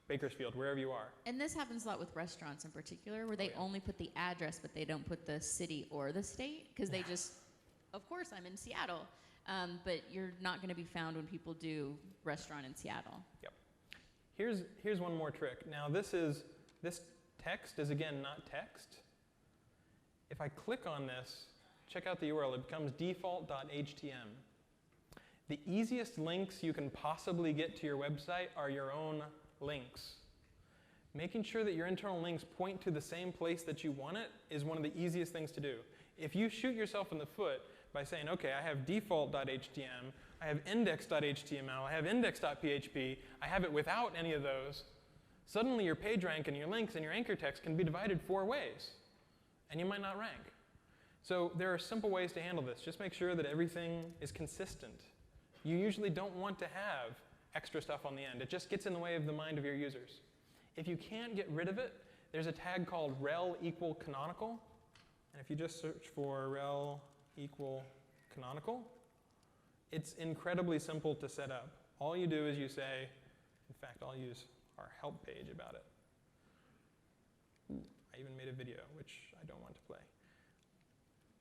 S1: Bakersfield, wherever you are.
S2: And this happens a lot with restaurants in particular, where they only put the address, but they don't put the city or the state, because they just, of course, I'm in Seattle. But you're not going to be found when people do restaurant in Seattle. Yep.
S1: Here's one more trick. Now this text is again not text. If I click on this, check out the URL. It becomes default.htm. The easiest links you can possibly get to your website are your own links. Making sure that your internal links point to the same place that you want it is one of the easiest things to do. If you shoot yourself in the foot by saying, okay, I have default.htm, I have index.html, I have index.php, I have it without any of those, suddenly your page rank and your links and your anchor text can be divided 4 ways, and you might not rank. So there are simple ways to handle this. Just make sure that everything is consistent. You usually don't want to have extra stuff on the end. It just gets in the way of the mind of your users. If you can't get rid of it, there's a tag called rel equal canonical. And if you just search for rel equal canonical, it's incredibly simple to set up. All you do is you say, in fact, I'll use our help page about it. I even made a video, which I don't want to play.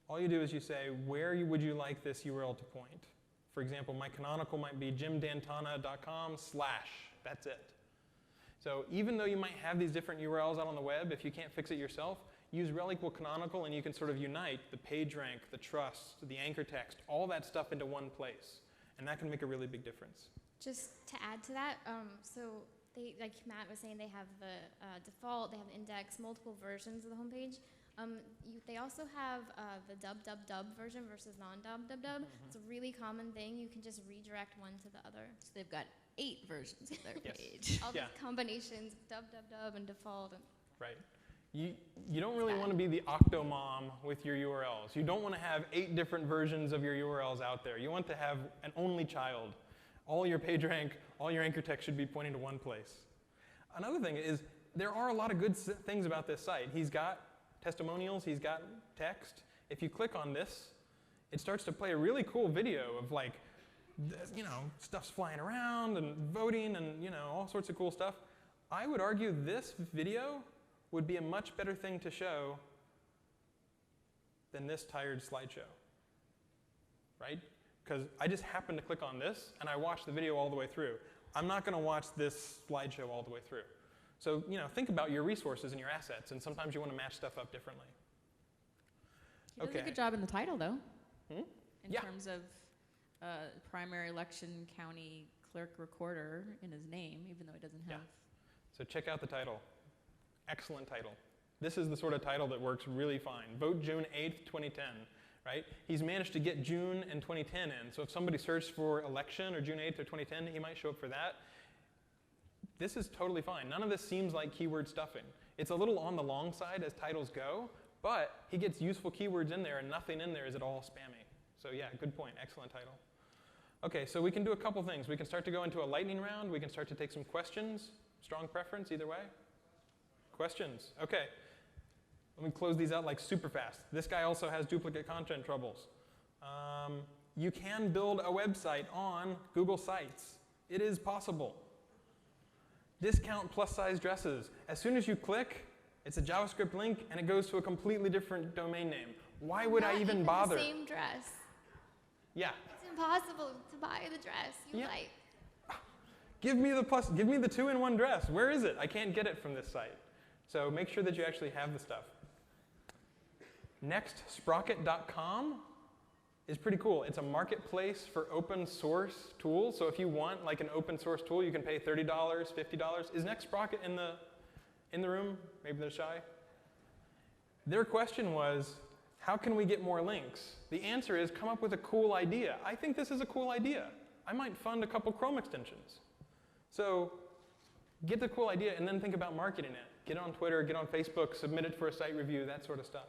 S1: All you do is you say, where would you like this URL to point? For example, my canonical might be jimdantana.com/. That's it. So even though you might have these different URLs out on the web, if you can't fix it yourself, use rel equal canonical, and you can sort of unite the page rank, the trust, the anchor text, all that stuff into one place. And that can make a really big difference.
S3: Just to add to that, so they, like Matt was saying, they have the default, they have the index, multiple versions of the homepage. They also have the dub version versus non-dub. It's a really common thing. You can just redirect one to the other.
S2: So they've got 8 versions of their page.
S3: All these combinations, dub, and default.
S1: Right. You don't really want to be the octomom with your URLs. You don't want to have 8 different versions of your URLs out there. You want to have an only child. All your page rank, all your anchor text should be pointing to one place. Another thing is there are a lot of good things about this site. He's got testimonials, he's got text. If you click on this, it starts to play a really cool video of like, stuff's flying around and voting and, all sorts of cool stuff. I would argue this video would be a much better thing to show than this tired slideshow, right? Because I just happened to click on this and I watched the video all the way through. I'm not going to watch this slideshow all the way through. So, think about your resources and your assets, and sometimes you want to match stuff up differently.
S2: He does a good job in the title, though.
S1: In
S2: terms of primary election county clerk recorder in his name, even though he doesn't have.
S1: So check out the title. Excellent title. This is the sort of title that works really fine. Vote June 8th, 2010, right? He's managed to get June and 2010 in. So if somebody searched for election or June 8th or 2010, he might show up for that. This is totally fine. None of this seems like keyword stuffing. It's a little on the long side as titles go, but he gets useful keywords in there and nothing in there is at all spammy. So yeah, good point. Excellent title. Okay, so we can do a couple things. We can start to go into a lightning round. We can start to take some questions. Strong preference, either way? Questions. Okay. Let me close these out like super fast. This guy also has duplicate content troubles. You can build a website on Google Sites. It is possible. Discount plus size dresses. As soon as you click, it's a JavaScript link and it goes to a completely different domain name. Why would I even bother?
S3: The same dress.
S1: Yeah.
S3: It's impossible to buy the dress you like.
S1: Give me the 2-in-1 dress. Where is it? I can't get it from this site. So make sure that you actually have the stuff. Next, Sprocket.com is pretty cool. It's a marketplace for open source tools. So if you want like an open source tool, you can pay $30, $50. Is Next Sprocket in the room? Maybe they're shy. Their question was, how can we get more links? The answer is come up with a cool idea. I think this is a cool idea. I might fund a couple Chrome extensions. So get the cool idea and then think about marketing it. Get it on Twitter, get on Facebook, submit it for a site review, that sort of stuff.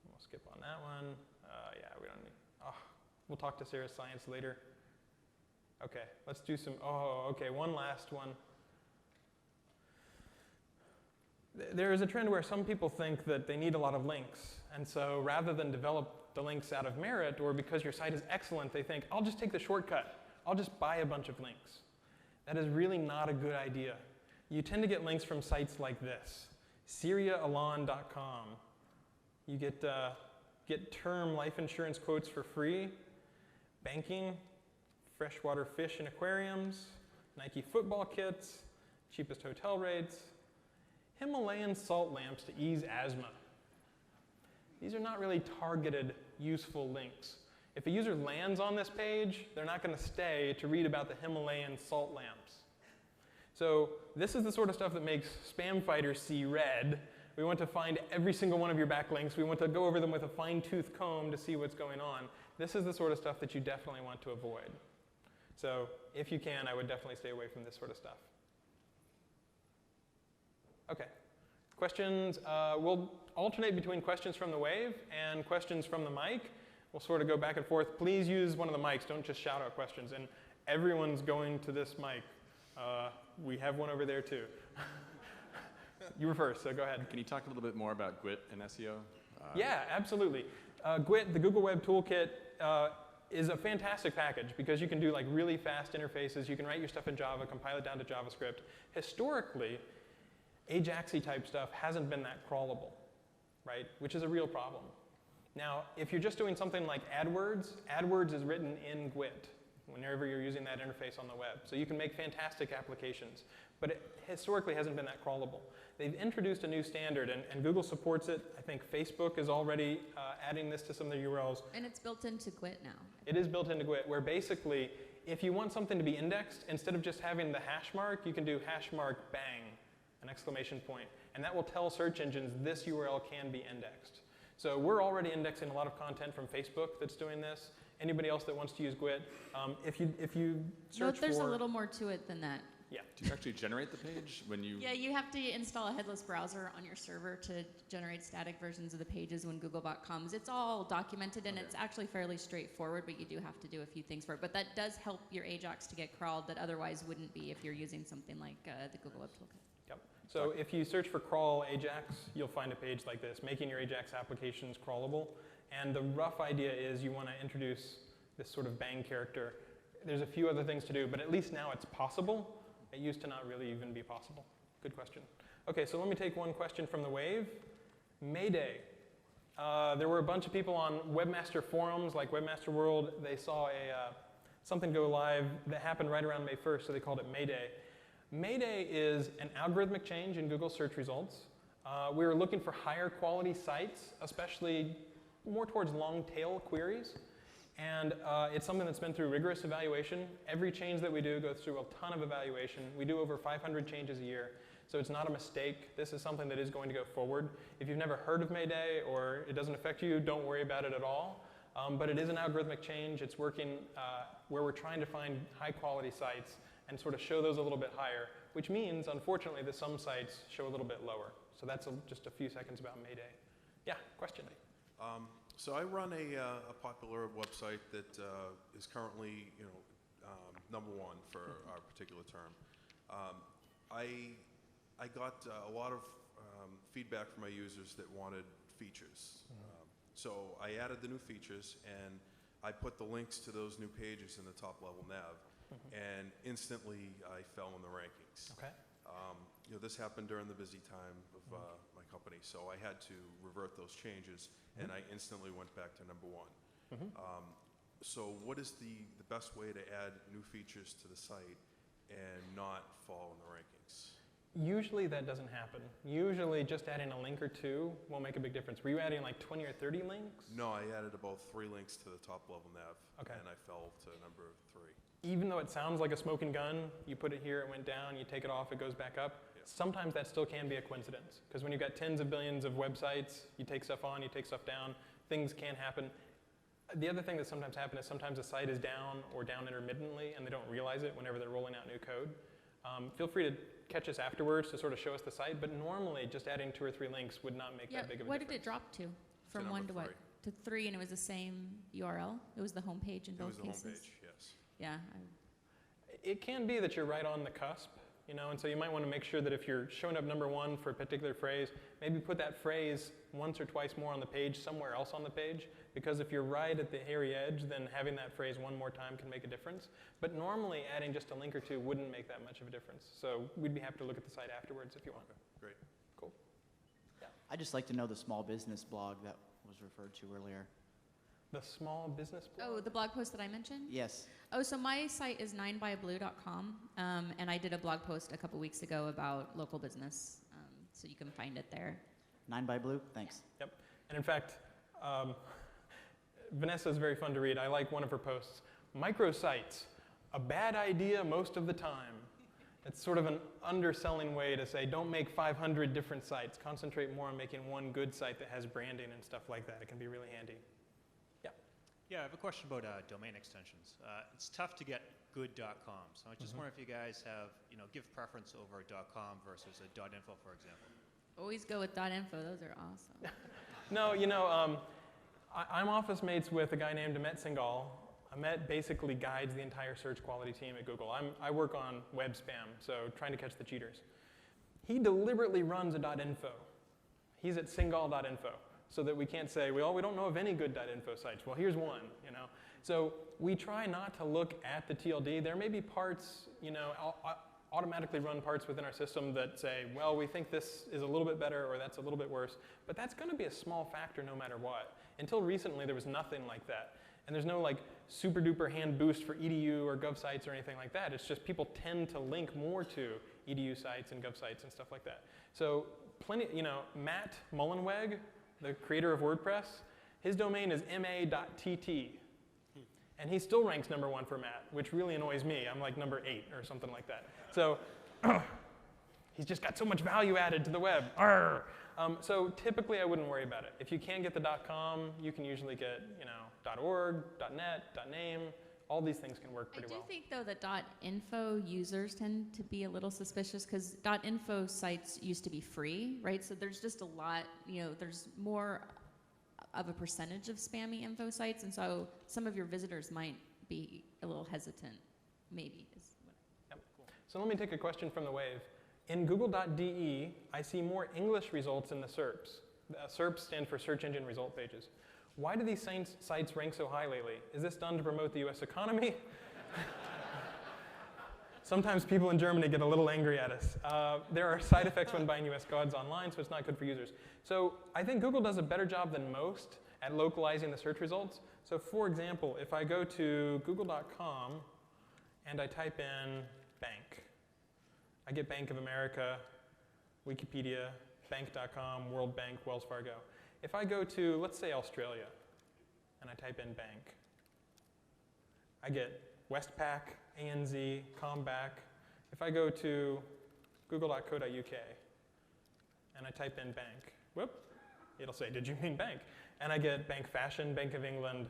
S1: We'll skip on that one. We don't need, we'll talk to Sarah Science later. Okay, let's do some, one last one. There is a trend where some people think that they need a lot of links. And so rather than develop the links out of merit or because your site is excellent, they think, I'll just take the shortcut. I'll just buy a bunch of links. That is really not a good idea. You tend to get links from sites like this, SyriaAlan.com. You get term life insurance quotes for free, banking, freshwater fish in aquariums, Nike football kits, cheapest hotel rates, Himalayan salt lamps to ease asthma. These are not really targeted, useful links. If a user lands on this page, they're not going to stay to read about the Himalayan salt lamps. So this is the sort of stuff that makes spam fighters see red. We want to find every single one of your backlinks. We want to go over them with a fine-tooth comb to see what's going on. This is the sort of stuff that you definitely want to avoid. So if you can, I would definitely stay away from this sort of stuff. Okay. Questions? We'll alternate between questions from the wave and questions from the mic. We'll sort of go back and forth. Please use one of the mics. Don't just shout out questions. And everyone's going to this mic. We have one over there, too. You were first, so go ahead.
S5: Can you talk a little bit more about GWT and SEO?
S1: Yeah, absolutely. GWT, the Google Web Toolkit, is a fantastic package because you can do like really fast interfaces. You can write your stuff in Java, compile it down to JavaScript. Historically, Ajax-y type stuff hasn't been that crawlable, right? Which is a real problem. Now, if you're just doing something like AdWords, AdWords is written in GWT whenever you're using that interface on the web. So you can make fantastic applications. But it historically hasn't been that crawlable. They've introduced a new standard, and Google supports it. I think Facebook is already adding this to some of their URLs.
S2: And it's built into GWT now.
S1: It is built into GWT, where basically, if you want something to be indexed, instead of just having the hash mark, you can do hash mark bang, an exclamation point. And that will tell search engines this URL can be indexed. So we're already indexing a lot of content from Facebook that's doing this. Anybody else that wants to use GWT, if you search for...
S2: there's a little more to it than that.
S1: Yeah.
S5: Do you actually generate the page when you...
S2: Yeah, you have to install a headless browser on your server to generate static versions of the pages when Googlebot comes. It's all documented, and it's actually fairly straightforward, but you do have to do a few things for it. But that does help your Ajax to get crawled that otherwise wouldn't be if you're using something like the Google Web Toolkit.
S1: Yep. So if you search for crawl Ajax, you'll find a page like this, making your Ajax applications crawlable. And the rough idea is you want to introduce this sort of bang character. There's a few other things to do, but at least now it's possible. It used to not really even be possible. Good question. Okay, so let me take one question from the wave. Mayday. There were a bunch of people on webmaster forums like Webmaster World. They saw something go live that happened right around May 1st, so they called it Mayday. Mayday is an algorithmic change in Google search results. We were looking for higher quality sites, especially more towards long tail queries. And it's something that's been through rigorous evaluation. Every change that we do goes through a ton of evaluation. We do over 500 changes a year. So it's not a mistake. This is something that is going to go forward. If you've never heard of Mayday or it doesn't affect you, don't worry about it at all. But it is an algorithmic change. It's working where we're trying to find high quality sites and sort of show those a little bit higher, which means, unfortunately, that some sites show a little bit lower. So that's just a few seconds about Mayday. Yeah, question?
S6: So I run a popular website that is currently, #1 for our particular term. I got a lot of feedback from my users that wanted features. So I added the new features and I put the links to those new pages in the top level nav, and instantly I fell in the rankings.
S1: Okay.
S6: This happened during the busy time of my company, so I had to revert those changes, and I instantly went back to #1. So what is the best way to add new features to the site and not fall in the rankings?
S1: Usually that doesn't happen. Usually just adding a link or two will make a big difference. Were you adding like 20 or 30 links?
S6: No, I added about 3 links to the top level nav,
S1: Okay.
S6: and I fell to number 3.
S1: Even though it sounds like a smoking gun, you put it here, it went down, you take it off, it goes back up.
S6: Yeah.
S1: Sometimes that still can be a coincidence. Because when you've got tens of billions of websites, you take stuff on, you take stuff down, things can happen. The other thing that sometimes happens is sometimes a site is down or down intermittently and they don't realize it whenever they're rolling out new code. Feel free to catch us afterwards to sort of show us the site, but normally just adding 2 or 3 links would not make that big of a difference.
S2: What did it drop to? From
S6: To
S2: 1 to
S6: number
S2: what? To 3, and it was the same URL? It was the home page in both cases?
S6: It was the home page, yes.
S2: Yeah.
S1: It can be that you're right on the cusp, and so you might want to make sure that if you're showing up #1 for a particular phrase, maybe put that phrase once or twice more on the page somewhere else on the page, because if you're right at the hairy edge, then having that phrase one more time can make a difference. But normally adding just a link or 2 wouldn't make that much of a difference. So we'd be happy to look at the site afterwards if you want.
S6: Okay, great.
S1: Cool. Yeah.
S7: I'd just like to know the small business blog that was referred to earlier.
S1: The small business blog?
S2: Oh, the blog post that I mentioned?
S7: Yes.
S2: Oh, so my site is 9byblue.com, and I did a blog post a couple weeks ago about local business, so you can find it there.
S7: 9byblue? Thanks.
S1: Yep. And in fact, Vanessa is very fun to read. I like one of her posts. Microsites, a bad idea most of the time. It's sort of an underselling way to say don't make 500 different sites. Concentrate more on making one good site that has branding and stuff like that. It can be really handy.
S8: Yeah, I have a question about domain extensions. It's tough to get good .com, so I just wonder if you guys have, give preference over .com versus a .info, for example.
S2: Always go with .info. Those are awesome.
S1: No, I'm office mates with a guy named Amit Singhal. Amit basically guides the entire search quality team at Google. I work on web spam, so trying to catch the cheaters. He deliberately runs a .info. He's at singhal.info. So that we can't say, well, we don't know of any good .info sites. Well, here's one, So we try not to look at the TLD. There may be parts, automatically run parts within our system that say, well, we think this is a little bit better or that's a little bit worse. But that's going to be a small factor no matter what. Until recently, there was nothing like that. And there's no super duper hand boost for EDU or gov sites or anything like that. It's just people tend to link more to EDU sites and gov sites and stuff like that. So Matt Mullenweg, the creator of WordPress, his domain is ma.tt. And he still ranks #1 for Matt, which really annoys me. I'm like number 8 or something like that. So he's just got so much value added to the web. So typically I wouldn't worry about it. If you can't get the .com, you can usually get .org, .net, .name. All these things can work pretty well.
S2: I do think, though, that .info users tend to be a little suspicious because .info sites used to be free, right? So there's just a lot, there's more of a percentage of spammy info sites, and so some of your visitors might be a little hesitant, maybe.
S1: Yep. So let me take a question from the wave. In google.de, I see more English results in the SERPs. SERPs stand for search engine result pages. Why do these sites rank so high lately? Is this done to promote the US economy? Sometimes people in Germany get a little angry at us. There are side effects when buying US goods online, so it's not good for users. So I think Google does a better job than most at localizing the search results. So for example, if I go to google.com and I type in bank, I get Bank of America, Wikipedia, bank.com, World Bank, Wells Fargo. If I go to, let's say, Australia, and I type in bank, I get Westpac, ANZ, Comback. If I go to google.co.uk and I type in bank, whoop, it'll say, did you mean bank? And I get Bank Fashion, Bank of England,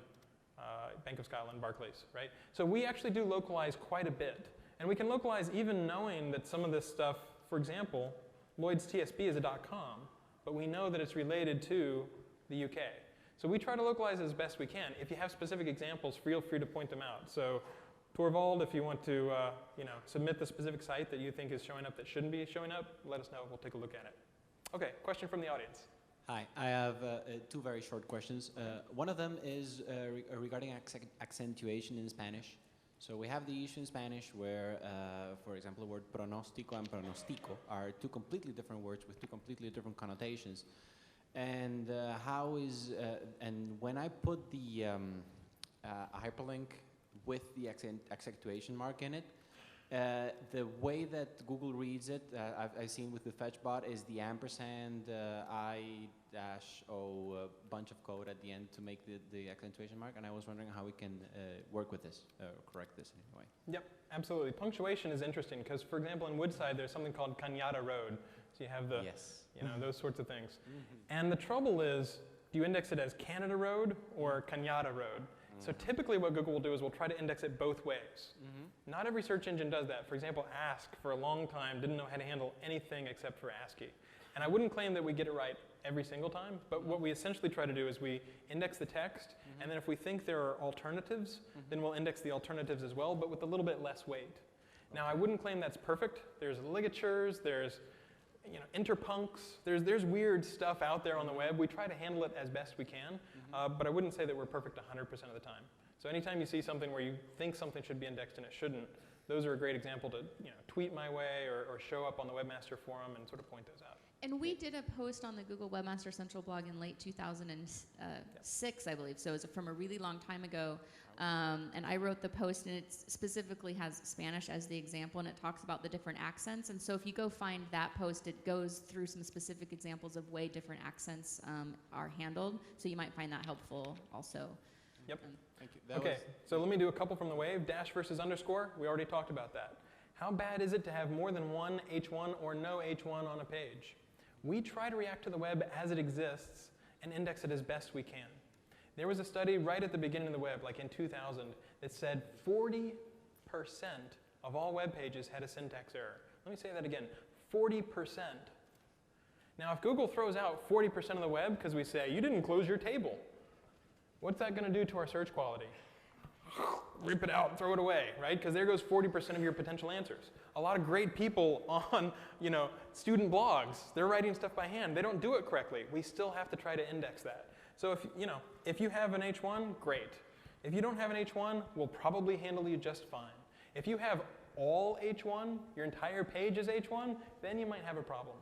S1: Bank of Scotland, Barclays, right? So we actually do localize quite a bit. And we can localize even knowing that some of this stuff, for example, Lloyd's TSB is a .com, but we know that it's related to the UK. So we try to localize as best we can. If you have specific examples, feel free to point them out. So Torvald, if you want to submit the specific site that you think is showing up that shouldn't be showing up, let us know. We'll take a look at it. Okay, question from the audience.
S9: Hi, I have two very short questions. One of them is regarding accentuation in Spanish. So we have the issue in Spanish where, for example, the word pronóstico and pronostico are two completely different words with two completely different connotations. And and when I put the hyperlink with the accentuation mark in it, the way that Google reads it, I've seen with the fetch bot, is the ampersand I-O bunch of code at the end to make the accentuation mark, and I was wondering how we can work with this, correct this in any way.
S1: Yep, absolutely. Punctuation is interesting because, for example, in Woodside, there's something called Cañada Road. So you have the, those sorts of things. And the trouble is, do you index it as Canada Road or Cañada Road? So typically what Google will do is we'll try to index it both ways. Not every search engine does that. For example, Ask for a long time didn't know how to handle anything except for ASCII. And I wouldn't claim that we get it right every single time, but what we essentially try to do is we index the text, and then if we think there are alternatives, then we'll index the alternatives as well, but with a little bit less weight. Now, I wouldn't claim that's perfect. There's ligatures, there's interpuncts, there's weird stuff out there on the web. We try to handle it as best we can, but I wouldn't say that we're perfect 100% of the time. So anytime you see something where you think something should be indexed and it shouldn't, those are a great example to tweet my way or show up on the Webmaster Forum and sort of point those out.
S2: And we did a post on the Google Webmaster Central blog in late 2006, I believe. So it was from a really long time ago. And I wrote the post, and it specifically has Spanish as the example, and it talks about the different accents. And so if you go find that post, it goes through some specific examples of way different accents are handled. So you might find that helpful also.
S1: Yep.
S9: Thank you.
S1: Okay, so let me do a couple from the wave. Dash versus underscore, we already talked about that. How bad is it to have more than one H1 or no H1 on a page? We try to react to the web as it exists and index it as best we can. There was a study right at the beginning of the web, like in 2000, that said 40% of all web pages had a syntax error. Let me say that again, 40%. Now, if Google throws out 40% of the web because we say, you didn't close your table, what's that going to do to our search quality? Rip it out and throw it away, right? Because there goes 40% of your potential answers. A lot of great people on, student blogs, they're writing stuff by hand. They don't do it correctly. We still have to try to index that. So if you have an H1, great. If you don't have an H1, we'll probably handle you just fine. If you have all H1, your entire page is H1, then you might have a problem.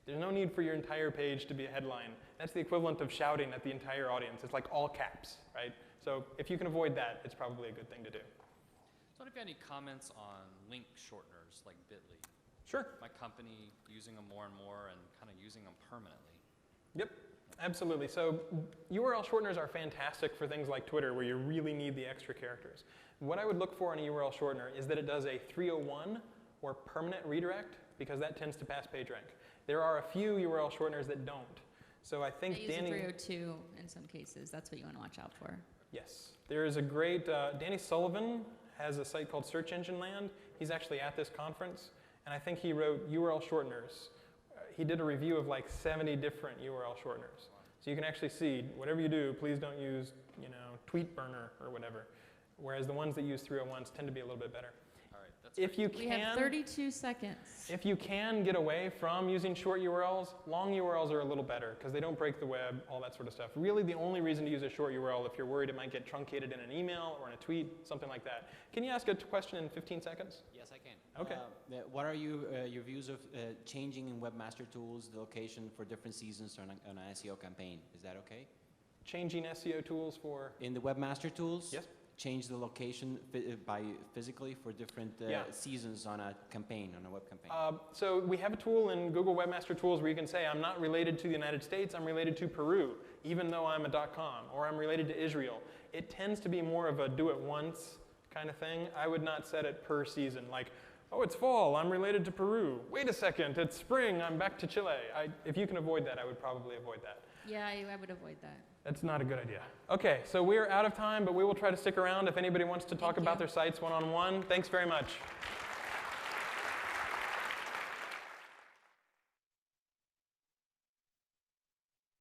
S1: There's no need for your entire page to be a headline. That's the equivalent of shouting at the entire audience. It's like all caps, right? So if you can avoid that, it's probably a good thing to do.
S10: So if you have any comments on link shorteners like Bitly?
S1: Sure.
S10: My company using them more and more and kind of using them permanently.
S1: Yep, absolutely. So URL shorteners are fantastic for things like Twitter where you really need the extra characters. What I would look for in a URL shortener is that it does a 301 or permanent redirect because that tends to pass PageRank. There are a few URL shorteners that don't. So I think
S2: Danny use a 302 in some cases. That's what you want to watch out for.
S1: Yes. There is a great, Danny Sullivan has a site called Search Engine Land. He's actually at this conference, and I think he wrote URL shorteners. He did a review of like 70 different URL shorteners. So you can actually see, whatever you do, please don't use, Tweet Burner or whatever. Whereas the ones that use 301s tend to be a little bit better.
S10: All right,
S1: If you
S2: We have
S1: can,
S2: 32 seconds.
S1: if you can get away from using short URLs, long URLs are a little better because they don't break the web, all that sort of stuff. Really, the only reason to use a short URL if you're worried it might get truncated in an email or in a tweet, something like that. Can you ask a question in 15 seconds?
S9: Yes, I can.
S1: Okay.
S9: What are your views of changing in Webmaster Tools the location for different seasons on an SEO campaign? Is that okay?
S1: Changing SEO tools for?
S9: In the Webmaster Tools?
S1: Yes.
S9: Change the location physically for different seasons on a campaign, on a web campaign.
S1: So we have a tool in Google Webmaster Tools where you can say, I'm not related to the United States, I'm related to Peru, even though I'm a .com, or I'm related to Israel. It tends to be more of a do it once kind of thing. I would not set it per season, like, oh, it's fall, I'm related to Peru. Wait a second, it's spring, I'm back to Chile. If you can avoid that, I would probably avoid that.
S2: Yeah, I would avoid that.
S1: That's not a good idea. Okay, so we're out of time, but we will try to stick around if anybody wants to talk about their sites one-on-one. Thanks very much.